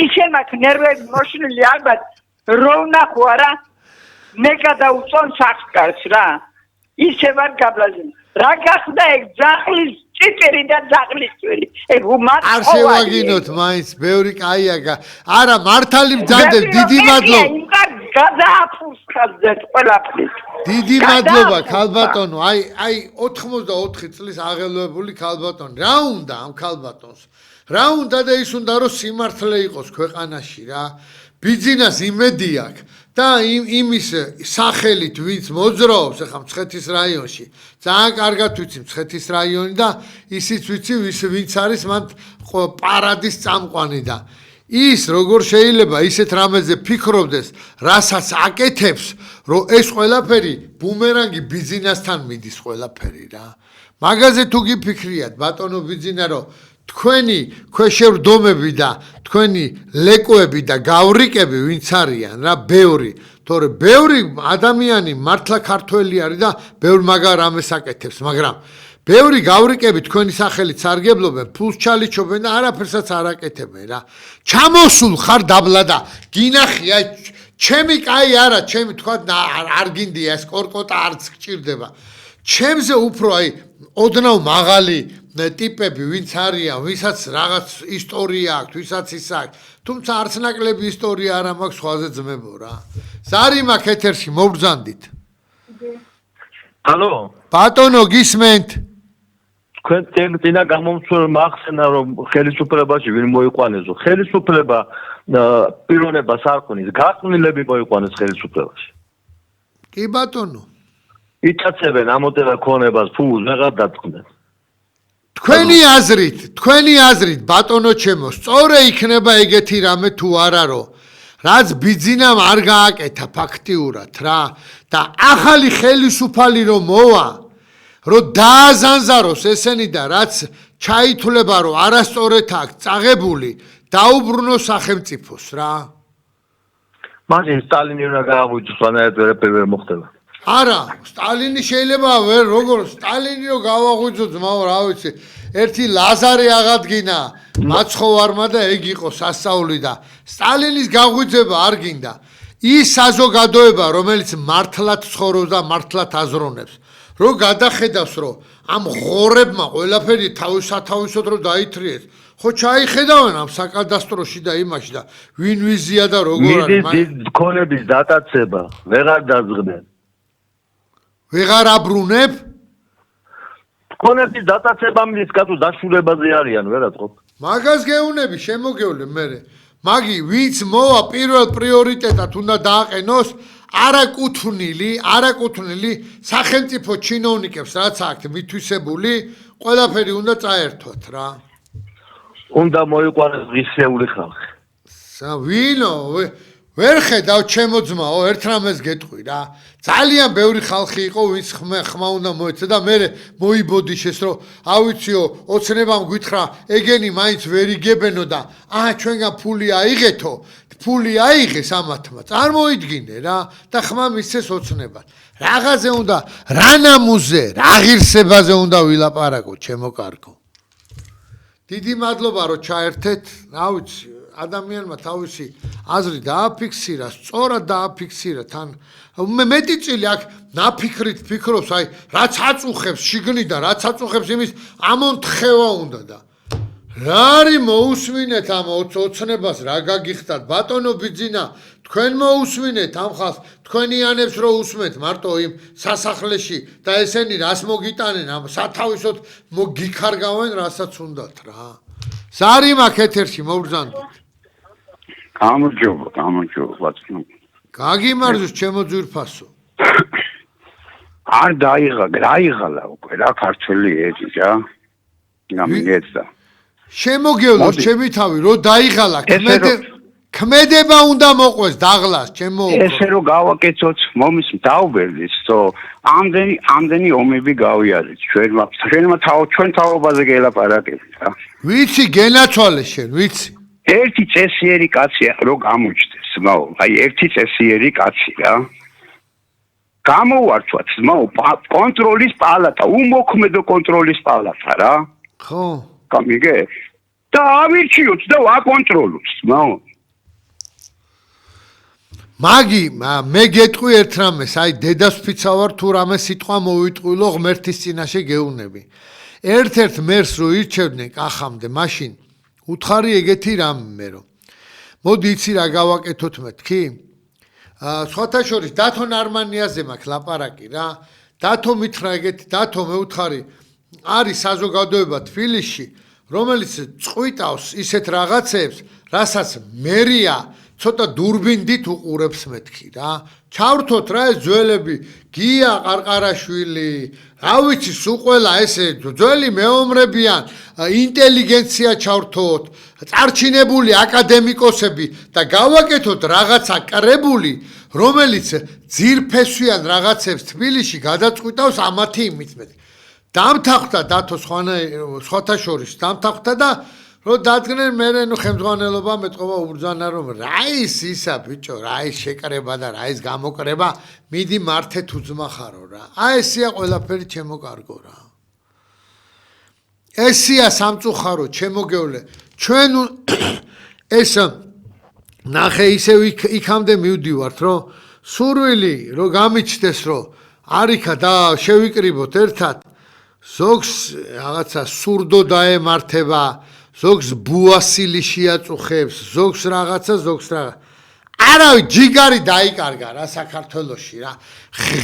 ისე მაქვს ნერვები მოშლილი ალბათ რო ვნახო არა მე გადავწონ სახკარს რა ისე ვარ გაბლაზი რა გახდა ეს ძაღლის ჭიჭერი და ძაღლის წვერი ეგ უმარ არ შევაგინოთ მაინც ბევრი კაია არა მართალი მძანდებს დიდი მადლობა გადააფუსკავდეთ ყველაფრის. დიდი მადლობა ქალბატონო. აი 84 წლის აღელვებული ქალბატონი. რა უნდა ამ ქალბატონს? რა უნდა და ის უნდა რომ სიმართლე იყოს ქვეყანაში რა. ბიძინას იმედი აქვს და იმის სახელით ვინც მოძრაობს ახლა მცხეთის რაიონში. ძალიან კარგად ვიცი მცხეთის რაიონი და ისიც ვიცი ვინც არის მან პარადის წამყვანი და ის როგორ შეიძლება ისეთ რამეზე ფიქრობდეს, რასაც აკეთებს, რომ ეს ყველაფერი ბუმერანგი ბიზნესთან მიდის ყველაფერი რა. მაგაზე თუ გიფიქრიათ ბატონო ბიზნა რომ თქვენი ქვეშევრდომები და თქვენი ლეკოები და გავრიკები ვინც არიან რა ბევრი, თორე ბევრი ადამიანი მართლა ქართველი არის და ბევრ მაგარ რამეს აკეთებს, მაგრამ ბევრი გავრიკები თქვენი სახელით სარგებლობენ, ფულს ჩალიჩობენ და არაფერსაც არ აკეთებენ რა. ჩამოსულ ხარ დაბლა და გინახი აი ჩემი კაი არა, ჩემი თქვა არ გინდია ეს კორკოტა არც გჭირდება. ჩემზე უფრო აი ოდნავ მაღალი ტიპები ვინც არიან, ვისაც რაღაც ისტორია აქვს, ვისაც ის აქვს, თუმცა არც ნაკლები ისტორია არ მაქვს სხვაზე ძმებო რა. ზარი მაქვს ეთერში მოვბრძანდით. ალო ბატონო გისმენთ? თქვენ წინა გამომცემ ახსენა რომ ხელისუფლებაში ვინ მოიყვანესო ხელისუფლება პიროვნებას არ ყვნის გაყვნილები მოიყვანეს ხელისუფლებაში კი ბატონო იტაცებენ ამოდელა ქონებას ფულს ვეღარ დაწყვნენ თქვენი აზრით ბატონო ჩემო სწორე იქნება ეგეთი რამე თუ არა რომ რაც ბიძინამ არ გააკეთა ფაქტიურად რა და ახალი ხელისუფალი რომ მოვა რომ დააზანზაროს ესენი და რაც ჩაითვლება რომ არასწორად აქვს წაღებული დაუბრუნოს სახელმწიფოს რა მაშინ სტალინი უნდა გააღვიძოს ანაერთ ვერ მოხდება არა სტალინი შეიძლება ვერ როგორ სტალინი რო გავაღვიძო ძმაო რა ვიცი ერთი ლაზარე აღადგინა მაცხოვარმა და ეგ იყო სასწაული და სტალინის გაღვიძება არ გინდა ის საზოგადოება რომელიც მართლად ცხოვრობს და მართლად აზროვნებს რო გადახედავს რომ ამ ღორებმა ყველაფერი თავისთავად რო დაითრიეს ხო ჩაიხედავენ ამ საკადასტროში და იმაში და ვინ ვიზია და როგორ არის მიდის ქონების დატაცება ვეღარ დაძღდნენ ვეღარ აბრუნებ ქონების დატაცება მიდის კაცო დაშულებაზე არიან ვერაწყობ მაგას გეუნები შემოგევლე მე მაგი ვინც მოვა პირველ პრიორიტეტად უნდა დააყენოს არაკუთვნილი სახელმწიფო ჩინოვნიკებს რაც აქვთ მითვისებული ყველაფერი უნდა წაერთვათ რა უნდა მოიყვანეს ღირსეული ხალხი ვინო ვერ ხედავ ჩემო ძმაო ერთ რამეს გეტყვი რა ძალიან ბევრი ხალხი იყო ვინც ხმა უნდა მოეცა და მე მოიბოდიშეს რომ ავიციო ოცნებამ გითხრა ეგენი მაინც ვერ იგებენო და ჩვენგან ფული აიღეთო ფული აიღეს ამათმა წარმოიდგინე რა და ხმა მისცეს ოცნებას რაღაცე უნდა რა ნამუზე რა ღირსებაზე უნდა ვილაპარაკო ჩემო კარგო დიდი მადლობა რომ ჩაერთეთ რა ვიცი ადამიანმა თავისი აზრი დააფიქსირა, სწორად დააფიქსირა თან მეტი წილი აქ ნაფიქრით ფიქრობს, აი რაც აწუხებს შიგნიდან, რაც აწუხებს იმის ამონთხევა უნდა და რა არის მოусმინეთ ამ ოცნებას რა გაგიხდათ ბატონო ბიძინა თქვენ მოусმინეთ ამ ხალხს თქვენიანებს რო უსმენთ მარტო იმ სასახლეში და ესენი რას მოგიტანენ ამ სათავისოდ მოგიქარგავენ რასაც უნდათ რა ზარი მაქვს ეთერში მოვბრძანდით გამარჯობა ბატონო გაგიმარჯოს ჩემო ძვირფასო არ დაიღალა უკვე რა ქართველი ეჭი რა გამიგეცა შემოგევლოს ჩემი თავი რო დაიღალა ქმედება უნდა მოყვეს დაღლას ჩემო ესე რომ გავაკეთოთ მომის დაუბერდით რომ ამდენი ომები გავიარეთ ჩვენ თავობაზე გელაპარაკეთ რა ვიცი გენაცვალე შენ ვიცი ერთი წესიერი კაცი რო გამოჩნდეს ძმაო აი ერთი წესიერი კაცი რა გამოვართვათ ძმაო კონტროლის პალატა უმოქმედო კონტროლის პალატა რა ხო გამიგე და ავირჩიოთ და ვაკონტროლოთ ძმაო მაგი მე გეტყვი ერთ რამეს აი დედას ფიცავარ თუ რამე სიტყვა მოვიტყვილო ღმერთის წინაშე გეუნები ერთ-ერთ მერს რო ირჩევდნენ კახამდე მაშინ უთხარი ეგეთი რამე რომ მოდი იცი რა გავაკეთოთ მეთქი სხვათა შორის დათო ნარმანიაზე მაქვს ლაპარაკი რა. დათო მითხრა ეგეთი, დათო მეუთხარი არის საზოგადოება თბილისში, რომელიც წყვიტავს ისეთ რაღაცებს, რასაც მერია ცოტა დურბინდით უყურებს მეთქი რა. ჩავრთოთ რა ეს ძველები, გია ყარყარაშვილი, რა ვიცი, სულ ყველა ესე ძველი მეომრებიან, ინტელიგენცია ჩავრთოთ, წარჩინებული აკადემიკოსები და გავაკეთოთ რაღაცა კრებული, რომელიც ძირფესვიან რაღაცებს თბილისში გადაწყვიტავს ამათი იმით მეთქი. დამთანხმდა დათო სხვათა შორის დამთანხმდა და რომ დადგნენ მე ნუ ხელმძღვანელობა მეტყობა უბრძანა რომ რა ის ისა ბიჭო რა ის შეკრება და რა ის გამოკრება მიდი მართე თუ ძმა ხარო რა ესია ყველაფერი ჩემო კარგო რა ესია სამწუხარო ჩემო გევლე ჩვენ ეს ნახე ისევ იქამდე მივდივართ რომ სურვილი რომ გამიჩნდეს რომ არიქა და შევიკრიბოთ ერთად ზოგს რაღაცა სურდო დაემართება ზოგს ბუასილი შეაწუხებს ზოგს რაღაცა ზოგს რაღაცა არავინ ჯიგარი დაიკარგა რა საქართველოში რა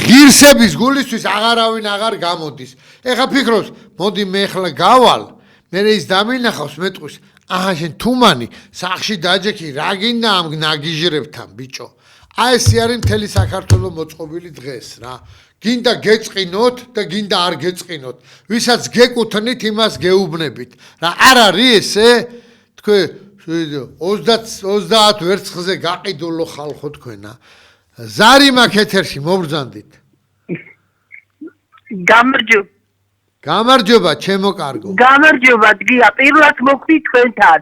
ღირსების გულისთვის აღარავინ აღარ გამოდის ეხა ფიქრობს მოდი მე ახლა გავალ მე ის დამინახავს მეტყვის აჰა შენ თუმანი სახში დაჯექი რა გინდა ამ ნაგიჟრებთან ბიჭო აი ეს არის მთელი საქართველოს მოწყობილი დღეს რა გინდა გეწყინოთ და გინდა არ გეწყინოთ ვისაც გეკუთვნით იმას გეუბნებით რა არ არის ესე თქვი 30 ვერცხლზე გაყიდულო ხალხო თქვენა ზარი მაქვს ეთერში მობრძანდით გამარჯობა ჩემო კარგო გამარჯობა გია პირველად მოხვდი თქვენთან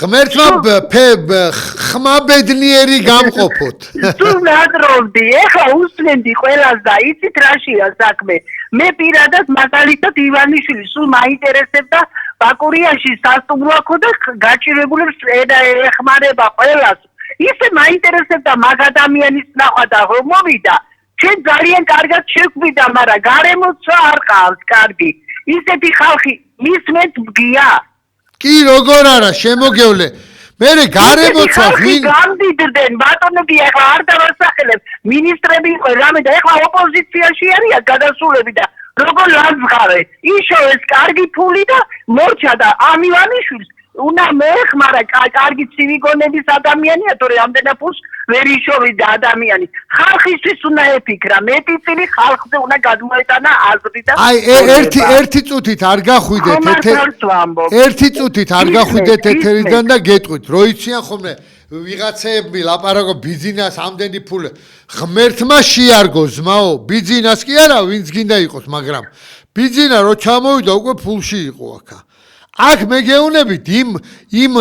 ღმერთმა ხმაბედნიერი გამყოფოთ სულად რომდი ეხლა უსმენდი ყველას და იცით რაშია საქმე მე პირადად მაგალითად ივანიშვილი სულ მაინტერესებდა ბაკურიაში სასტუმრო აქვს და გაჭირებულებს ეხმარება ყველას ისე მაინტერესებდა მაგ ადამიანის ნახვა და რომ მოვიდა ჩვენ ძალიან კარგად შეგვიდა მაგრამ გარემოც არ ყავს კარგი ისეთი ხალხი მისმენთ გია კი როგორ არა შემოგევლე მე გარემოცა ვინ გამდიდრდნენ ბატონები ახლა არ დავასახელებ მინისტრები იყო რამე და ახლა ოპოზიციაში არიან გადასულები და როგორ ლანძღავე იშოვეს კარგი ფული და მორჩა და ამ ივანიშვილს უნდა მეეხმარა კარგი ცივი გონების ადამიანია თორე ამდენად ფულს ვერ იშოვიდა ადამიანი ხალხისთვის უნდა ეფიქრა მეტი ხალხზე უნდა გადმოეტანა აზრი და აი ერთი წუთით არ გახვიდეთ ეთერიდან და გეტყვით რო იციან ხოლმე ვიღაცები ლაპარაკო ბიზნეს ამდენი ფული ღმერთმა შეარგო ზმაო ბიზნეს კი არა ვინც გინდა იყოს მაგრამ ბიზნა რო ჩამოვიდა უკვე ფულში იყო აქა აქ მე გეუნებით იმ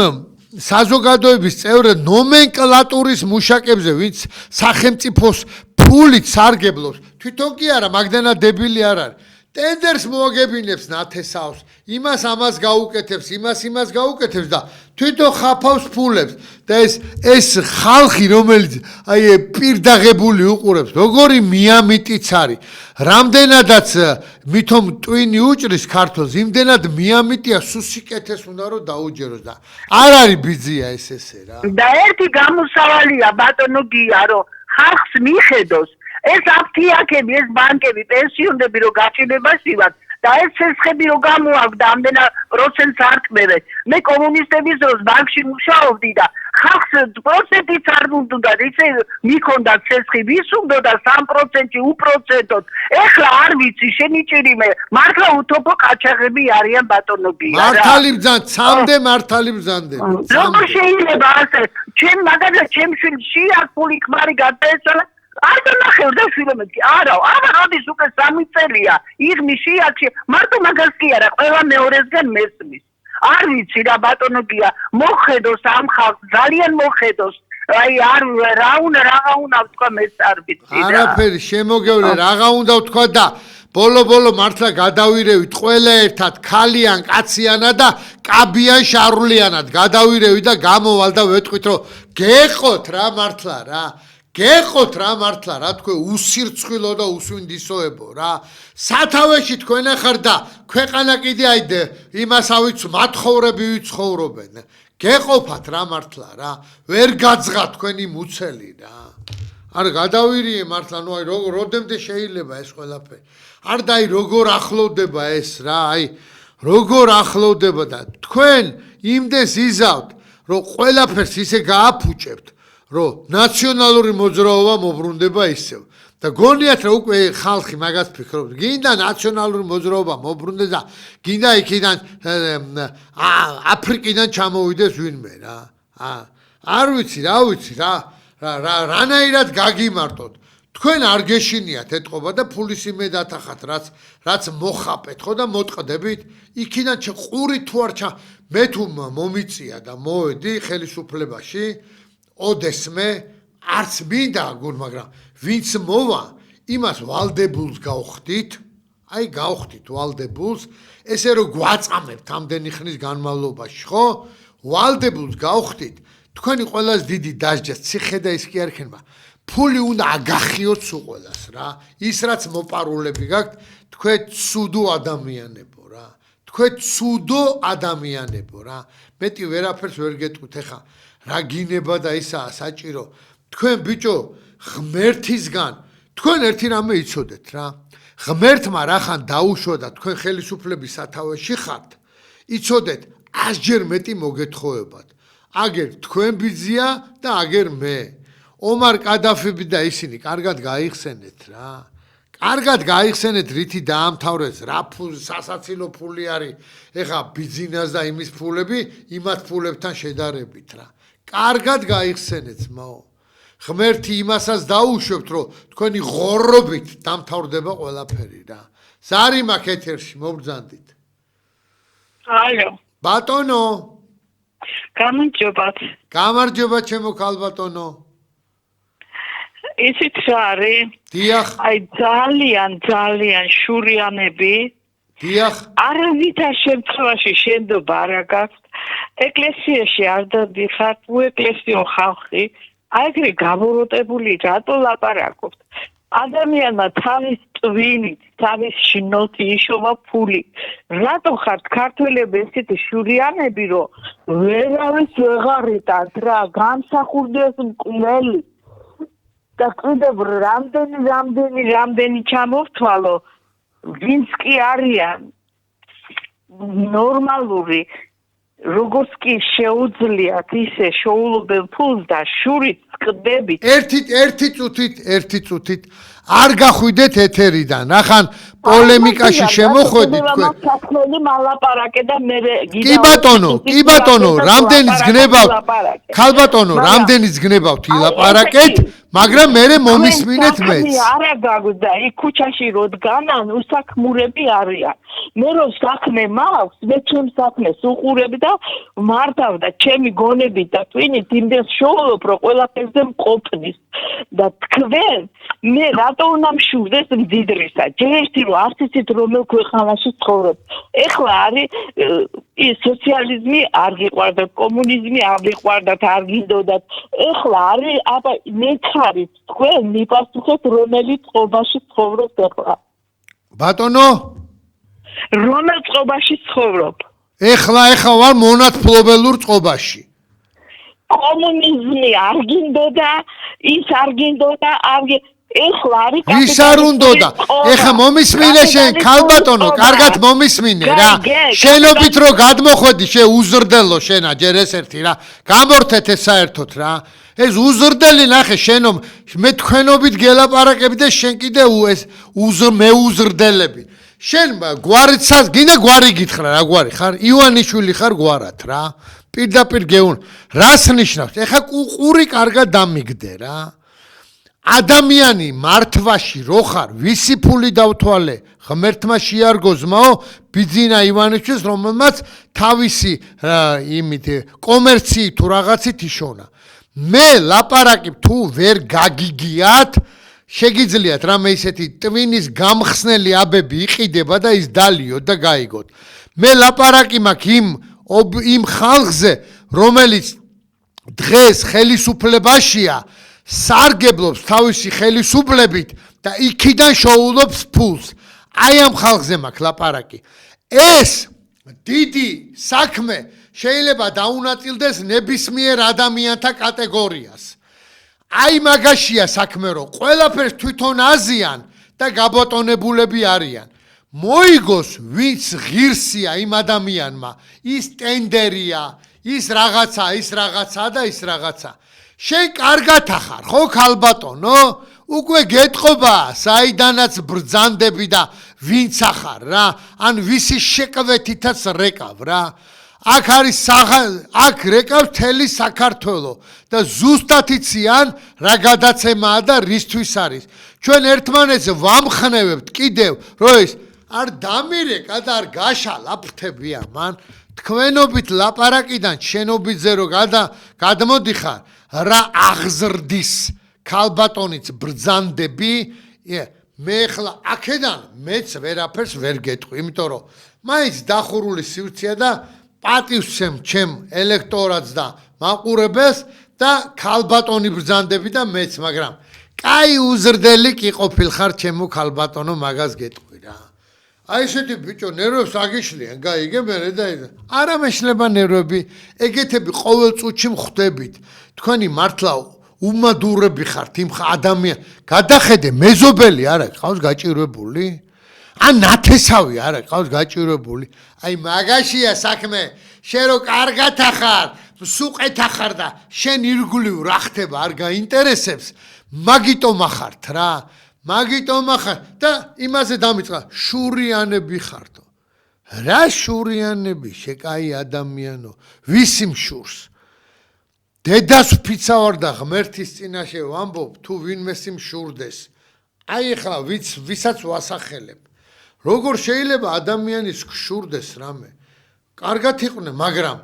საზოგადოების წევრ ნომენკლატურის მუშაკებზე ვინც სახელმწიფოს ფულით სარგებლობს თვითონ კი არა მაგდანა დებილი არ არის ტენდერს მოაგებინებს ნათესავს იმას ამას გაუკეთებს იმას გაუკეთებს და თვითონ ხაფავს ფულებს და ეს ხალხი რომელიც აი პირდაღებული უყურებს როგორი მიამიტიც არის რამდენადაც მithom ტვინი უჭრის ქართულს იმდენად მიამიტია სუსიკეთეს უნდა რომ დაუჯეროს და არ არის ბიძია ესე რა და ერთი გამოსავალია ბატონო გია რომ ხალხს მიხედოს ეს აფთიაქები, ეს ბანკები, პენსიონები რო გაჭირებაში ვართ და ეს ცეცხლები რო გამოაქვს და ამდენა პროცენტს არ ტყმევე. მე კომუნისტების დროს ბანკში მუშაობდი და ხალხს პროცენტიც არ უნდა ისე მიქონდა ცეცხლი, ვის უნდა 3% უპროცენტოდ. ეხლა არ ვიცი, შენიჭირი მე, მართლა უთოფო ყაჩაღები არიან ბატონები. მართალი ბძან, ცამდე მართალი ბძანდე. როგორ შეიძლება ასე? ჩემ მაგალითად ჩემში აქ ფული ქმარი გადაეცალა არ დანახევ და შვილებები არა როდის უკვე 3 წელია იღმი შეაქში მარტო მაგას კი არა ყველა მეორესგან მესმის არ ვიცი რა ბატონო გია მოხედოს ამ ხალხს ძალიან მოხედოს აი არ რაღა უნდა ვთქვა მეც არ ვიცი რა არაფერი შემოგევლე რაღა უნდა ვთქვა და ბოლო მართლა გადავირევით ყველა ერთად ქალიან კაციანად და კაბიან შარულიანად გადავირევით და გამოვალ და ვეთქვით რომ გეყოთ რა მართლა რა გეყოთ რა მართლა რა თქვენ უსირცხვილო და უსვინდისოებო რა სათავეში თქვენ ახარ და ქვეყანა კიდე აი იმას ავიც მათხოვრები ვიცხოვრობენ გეყოფათ რა მართლა რა ვერ გაძღა თქვენი მუცელი რა არ გადავირიე მართლა ნუ აი როდემდე შეიძლება ეს ყველაფერი არ და აი როგორ ახლოვდება ეს რა აი როგორ ახლოვდება და თქვენ იმდეს იზავთ რომ ყველაფერს ისე გააფუჭებთ რომ ნაციონალური მოძრაობა მოbrunდება ისევ და გონიათ რომ უკვე ხალხი მაგას ფიქრობს გინდა ნაციონალური მოძრაობა მოbrunდეს და გინდა იქიდან აფრიკიდან ჩამოვიდეს ვინმე რა არ ვიცი რა რანაირად გაგიმარტოთ თქვენ არ გეშინიათ ეთყობა და ფულის იმე დათახათ რაც მოხაპეთ ხო და მოტყდებით იქიდან ყური თუ არ მე თუ მომიწია და მოვედი ხელისუფლებაში ოდესმე არც მინდა გულ მაგრამ ვინც მოვა იმას ვალდებულს გავხდით აი გავხდით ვალდებულს ესე რომ გვაწამებთ ამდენი ხნის განმავლობაში ხო ვალდებულს გავხდით თქვენი ყველაზე დიდი დასჯა ციხე და ის კი არ იქნება ფული უნდა აგახიოთ სულ ყველას რა ის რაც მოპარულები გაქვთ თქვენ ცუდო ადამიანებო რა თქვენ ცუდო ადამიანებო რა მეტი ვერაფერს ვერ გეტყვით ეხა რა გინება და ისაა საჭირო თქვენ ბიჭო ღმერთისგან თქვენ ერთი რამე იცოდეთ რა ღმერთმა რახან დაუშვა და თქვენ ხელისუფლების სათავეში ხართ იცოდეთ 100 ჯერ მეტი მოგეთხოვებათ აგერ თქვენ ბიძია და აგერ მე ომარ კადაფები და ისინი კარგად გაიხსენეთ რა კარგად გაიხსენეთ რითი დაამთავრეს რა სასაცილო ფული არის ეხა ბიძინას და იმის ფულები იმათ ფულებთან შედარებით რა კარგად გაიხსენეთ მაო ღმერთი იმასაც დაუშვებთ რომ თქვენი ღორობით დამთავრდება ყველაფერი რა ზარი მაქვს ეთერში მობრძანდით ალო ბატონო გამარჯობა ჩემო ქალბატონო ისიც არის დიახ აი ძალიან შურიანები დიახ არავითარ შემთხვევაში შენდობა არ აქვს ეკლესიაში არ დადიხართ უეკლესიო ხალხი აიგრე გამოროტებული რატო ლაპარაკობთ ადამიანმა თავის ტვინით თავის შნოთი იშოვა ფული რატო ხართ ქართველები ესეთი შურიანები რომ ვერავის ვეღარიტათ რა გამსახურდეს მკვლელი და კიდევ რამდენი ჩამოვთვალო ვინც კი არიან ნორმალური როგორც კი შეუძლიათ ისე შოულობენ ფულს და შურით წკდებით ერთი წუთით არ გახვიდეთ ეთერიდან რახან პოლემიკაში შემოხვედით თქვენ კი ბატონო რამდენიც გნებავთ ქალბატონო რამდენიც გნებავთ ილაპარაკეთ მაგრამ მე მომისმინეთ მეც არა გაგვდა იქ ქუჩაში როდგანან უსაქმურები არიან მე რომ საქმე მაქვს მე ჩემს საქმეს უყურებ და მართავ და ჩემი გონებით და twinით იმდენს შოულობ რომ ყველაფერზე მყოფნის და თქვენ მე რატო უნდა მშურდეს მდიდრისა ჯერ ერთი რომ არც იცით რომელ ქვეყანაში ცხოვრობ ეხლა არის ის სოციალიზმი არ გიყვარდა კომუნიზმი არ გიყვარდათ არ გინდოდათ ეხლა არის აბა მე ხარით თქვენ მიპასუხეთ რომელი წყობაში ცხოვრობთ ეხლა ბატონო რომელ წყობაში ცხოვრობ ეხლა ვარ მონათფლობელურ წყობაში კომუნიზმი არ გინდოდა ის არ გინდოდა ეხლა არის ვის არ უნდოდა ეხლა მომისმინე შენ ქალბატონო კარგად მომისმინე რა შენობით რო გადმოხვედი შე უზრდელო შენა ჯერ ეს ერთი რა გამორთეთ ეს საერთოდ რა ეს უზრდელი ნახე შენო მე თქვენობით გელაპარაკები და შენ კიდე ეს მეუზრდელები შენ გვარიცას გინდა გვარი გითხრა რა გვარი ხარ ივანიშვილი ხარ გვარად რა პირდაპირ გეუნ რას ნიშნავს ეხლა ყური კარგად დამიგდე რა ადამიანი მართვაში რო ხარ ვისი ფული დავთვალე ღმერთმა შეარგო ზმაო ბიძინა ივანიშვილს რომელმაც თავისი იმით კომერციით თუ რაღაცით იშონა მე ლაპარაკი თუ ვერ გაგიგიათ შეგიძლიათ რამე ისეთი ტვინის გამხსნელი აბები იყიდება და ის დალიოთ და გაიგოთ მე ლაპარაკი მაქვს იმ ხალხზე რომელიც დღეს ხელისუფლებაშია სარგებლობს თავისი ხელისუფლებით და იქიდან შოულობს ფულს აი ამ ხალხზე მაქვს ლაპარაკი ეს დიდი საქმე შეიძლება დაუნაწილდეს ნებისმიერ ადამიანთა კატეგორიას. აი მაგაშია საქმე, რომ ყველაფერს თვითონ აზიან და გაბატონებულები არიან. მოიგოს ვინც ღირსია იმ ადამიანმა, ის ტენდერია, ის რაღაცა და ის რაღაცა. შენ კარგად ახარ, ხო ქალბატონო? უკვე გეტყობა, საიდანაც ბრძანდები და ვინც ახარ რა, ან ვისი შეკვეთითაც რეკავ რა. აქ არის აქ რეკავ მთელი საქართველო და ზუსტად იციან რა გადაცემაა და რისთვის არის. ჩვენ ერთმანეთს ვამხნევებთ კიდევ, რომ ეს არ დამირეკა და არ გაშალაფთებია მან. თქვენობით ლაპარაკიდან შენობიძე რო გადმოდიხარ, რა აღზრდის ქალბატონიც ბრძანდები, მე ხლა აქედან მეც ვერაფერს ვერ გეტყვი, იმიტომ რომ მაინც დახურული სივრცეა და პატივსცემ ჩემ ელექტორატს და მაყურებელს და ქალბატონი ბრძანდები და მეც, მაგრამ კაი უზრდელი კი ყოფილხარ ჩემო ქალბატონო, მაგას გეტყვი რა. აი ესეთი ბიჭო ნერვებს აგიშლიან, გაიგე მერე და არა მეშლება ნერვები, ეგეთები ყოველ წუთში მხვდებით. თქვენი მართლა უმადურები ხართ იმ ადამიან. გადახედე, მეზობელი არა ყავს გაჭირვებული? ან ნათესავი არა ყავს გაჭირვებული? აი მაგაშია საქმე. შენ რო კარგად ახარ, მსუყეთ ახარ და შენ ირგვლივ რა ხდება არ გაინტერესებს, მაგიტომ ახართ რა. მაგიტომ ახარ და იმაზე დამიწყდა შურიანები ხართო. რა შურიანები, შეკაი ადამიანო, ვისი მშურს? დედას ვფიცავარ და ღმერთის წინაშე ვამბობ, თუ ვინმეს იმშურდეს. აი ახლა ვისაც ვასახელებ. როგორ შეიძლება ადამიანის გშურდეს რამე? კარგად იყვნენ, მაგრამ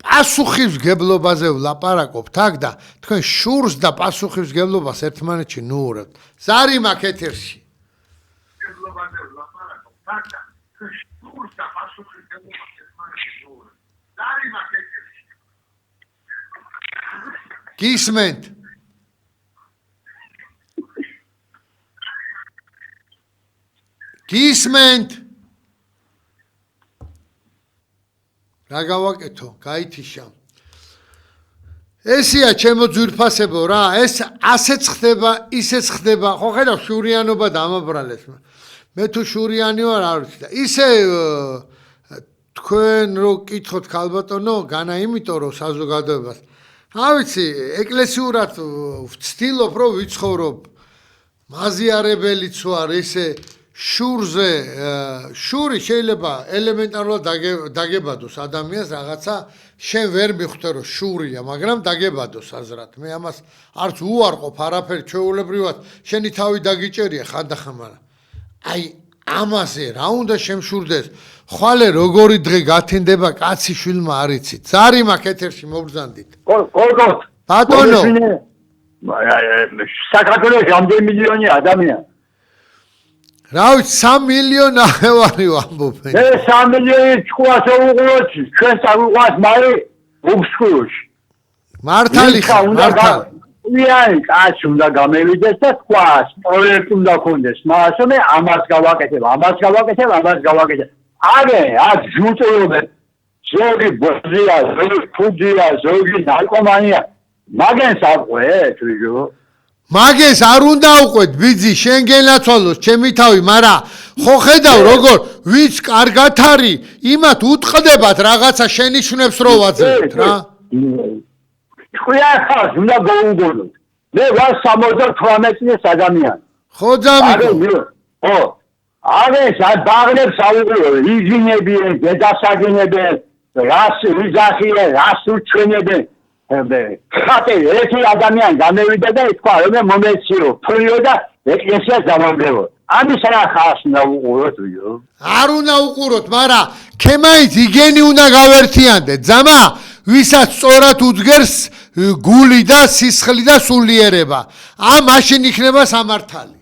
პასუხისმგებლობაზე ვლაპარაკობთ აქ და თქვენ შურს და პასუხისმგებლობას ერთმანეთში ნუურებთ. ზარი მაქვს ეთერში. გებლობაზე ვლაპარაკობთ აქ და თქვენ შურს და პასუხისმგებლობას ერთმანეთში ნუურებთ. ზარი მაქვს ეთერში. გისმენთ? გისმენთ? რა გავაკეთო? გაითიშა. ესია ჩემო ძვირფასებო რა, ეს ასეც ხდება, ისეც ხდება. ხო ხედავ შურიანობა დამაბრალეს. მე თუ შურიანი ვარ არ ვიცი და ისე თქვენ რო კითხოთ ქალბატონო, განა იმიტომ რომ საზოგადოებას რა ვიცი, ეკლესიურად ვცდილობ რომ ვიცხოვრობ. მაზიარებელიც ვარ ესე შურზე, შური შეიძლება ელემენტარულად დაგებადოს ადამიანს რაღაცა, შენ ვერ მიხვდე რომ შურია, მაგრამ დაგებადოს აზრად. მე ამას არც უარყოფ არაფერი ჩვეულებრივად, შენი თავი დაგიჭერია ხანდახან, მაგრამ აი ამაზე რა უნდა შემშურდეს? ხვალე როგორი დღე გათენდება კაცი შვილმა არ იცით. ზარი მაქვს ეთერში მობრძანდით. კორკოთ. ბატონო. საქართველოს რამდენი მილიონი ადამიანი? რა ვიცი 3 მილიონი ნახევარი ვამბობენ. მე 3 მილიონი ჭკუას უყუროთ, ჩვენ წავიყვანთ მალე უბსკურში. მართალი ხარ, მართალი. ვიანი კაცი უნდა გამევიდეს და თქვას, პროექტი უნდა ქონდეს, მაგრამ მე ამას გავაკეთებ. აქ ჯუწობენ. ზოგი ბოზია, ზოგი ფუძია, ზოგი ნარკომანია. მაგენს აყვეთ, ვიჟო. მაგეს არ უნდა უყვეთ, ბიძი, შენ გენაცვალოს, ჩემი თავი, მაგრამ ხო ხედავ როგორ ვინც კარგად არის, იმათ უტყდებათ რაღაცა შენიშვნებს რო ვაძლევთ რა. თქვენ ხართ, უნდა გაუგონოთ. მე ვარ 78 წლის ადამიანი. ხო ძამიკო. ხო. არის ბაღლებს აუღიო, იგინები, დედასაგინები, რას ვიზახიე, რას უჩვენებენ. ხატე ერთი ადამიანი გამევიდა და ითქვა რომ მომეციო, ფრიო და ეკლესიას დამამბევო. ამის რა ხარს უნდა უყუროთ ვიო? არ უნდა უყუროთ, მაგრამ ქემაიც იგენი უნდა გავერთიანდეთ. ძამა, ვისაც სწორად უძგერს გული და სისხლი და სულიერება. მაშინ იქნება სამართალი.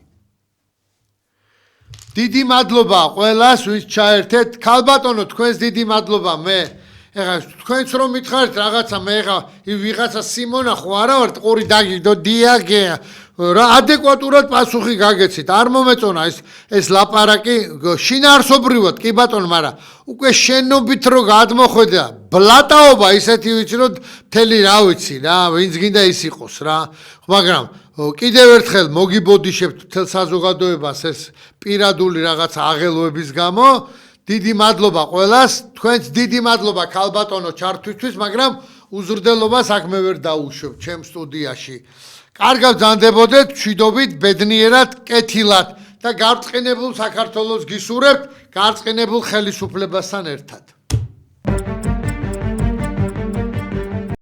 დიდი მადლობა ყველას, ვინც ჩაერთეთ. ქალბატონო, თქვენს დიდი მადლობა მე. ეხლა თქვენც რომ მითხარით რაღაცა, მე ეხლა ვიღაცა სიმონა ხო არა ვარ, ყური დაგიდო დიაგე, რა ადეკვატურად პასუხი გაგეცით. არ მომეწონა ეს ლაპარაკი შინაარსობრივად, კი ბატონო, მაგრამ უკვე შენობით რო გადმოხვედა ბლატაობა ისეთი ვიცი რომ მთელი რა ვიცი რა, ვინც გინდა ის იყოს რა. მაგრამ კიდევ ერთხელ მოგიბოდიშებთ მთელ საზოგადოებას ეს პირადული რაღაც აღელვების გამო. დიდი მადლობა ყველას, თქვენც დიდი მადლობა ქალბატონო ჩართვისთვის, მაგრამ უზრდელობა საქმე ვერ დაუშვებ ჩემ სტუდიაში. კარგად ბრძანდებოდეთ, მშვიდობით, ბედნიერად, კეთილად და გარწყინებულ საქართველოს გისურვებთ, გარწყინებულ ხელისუფლებასთან ერთად.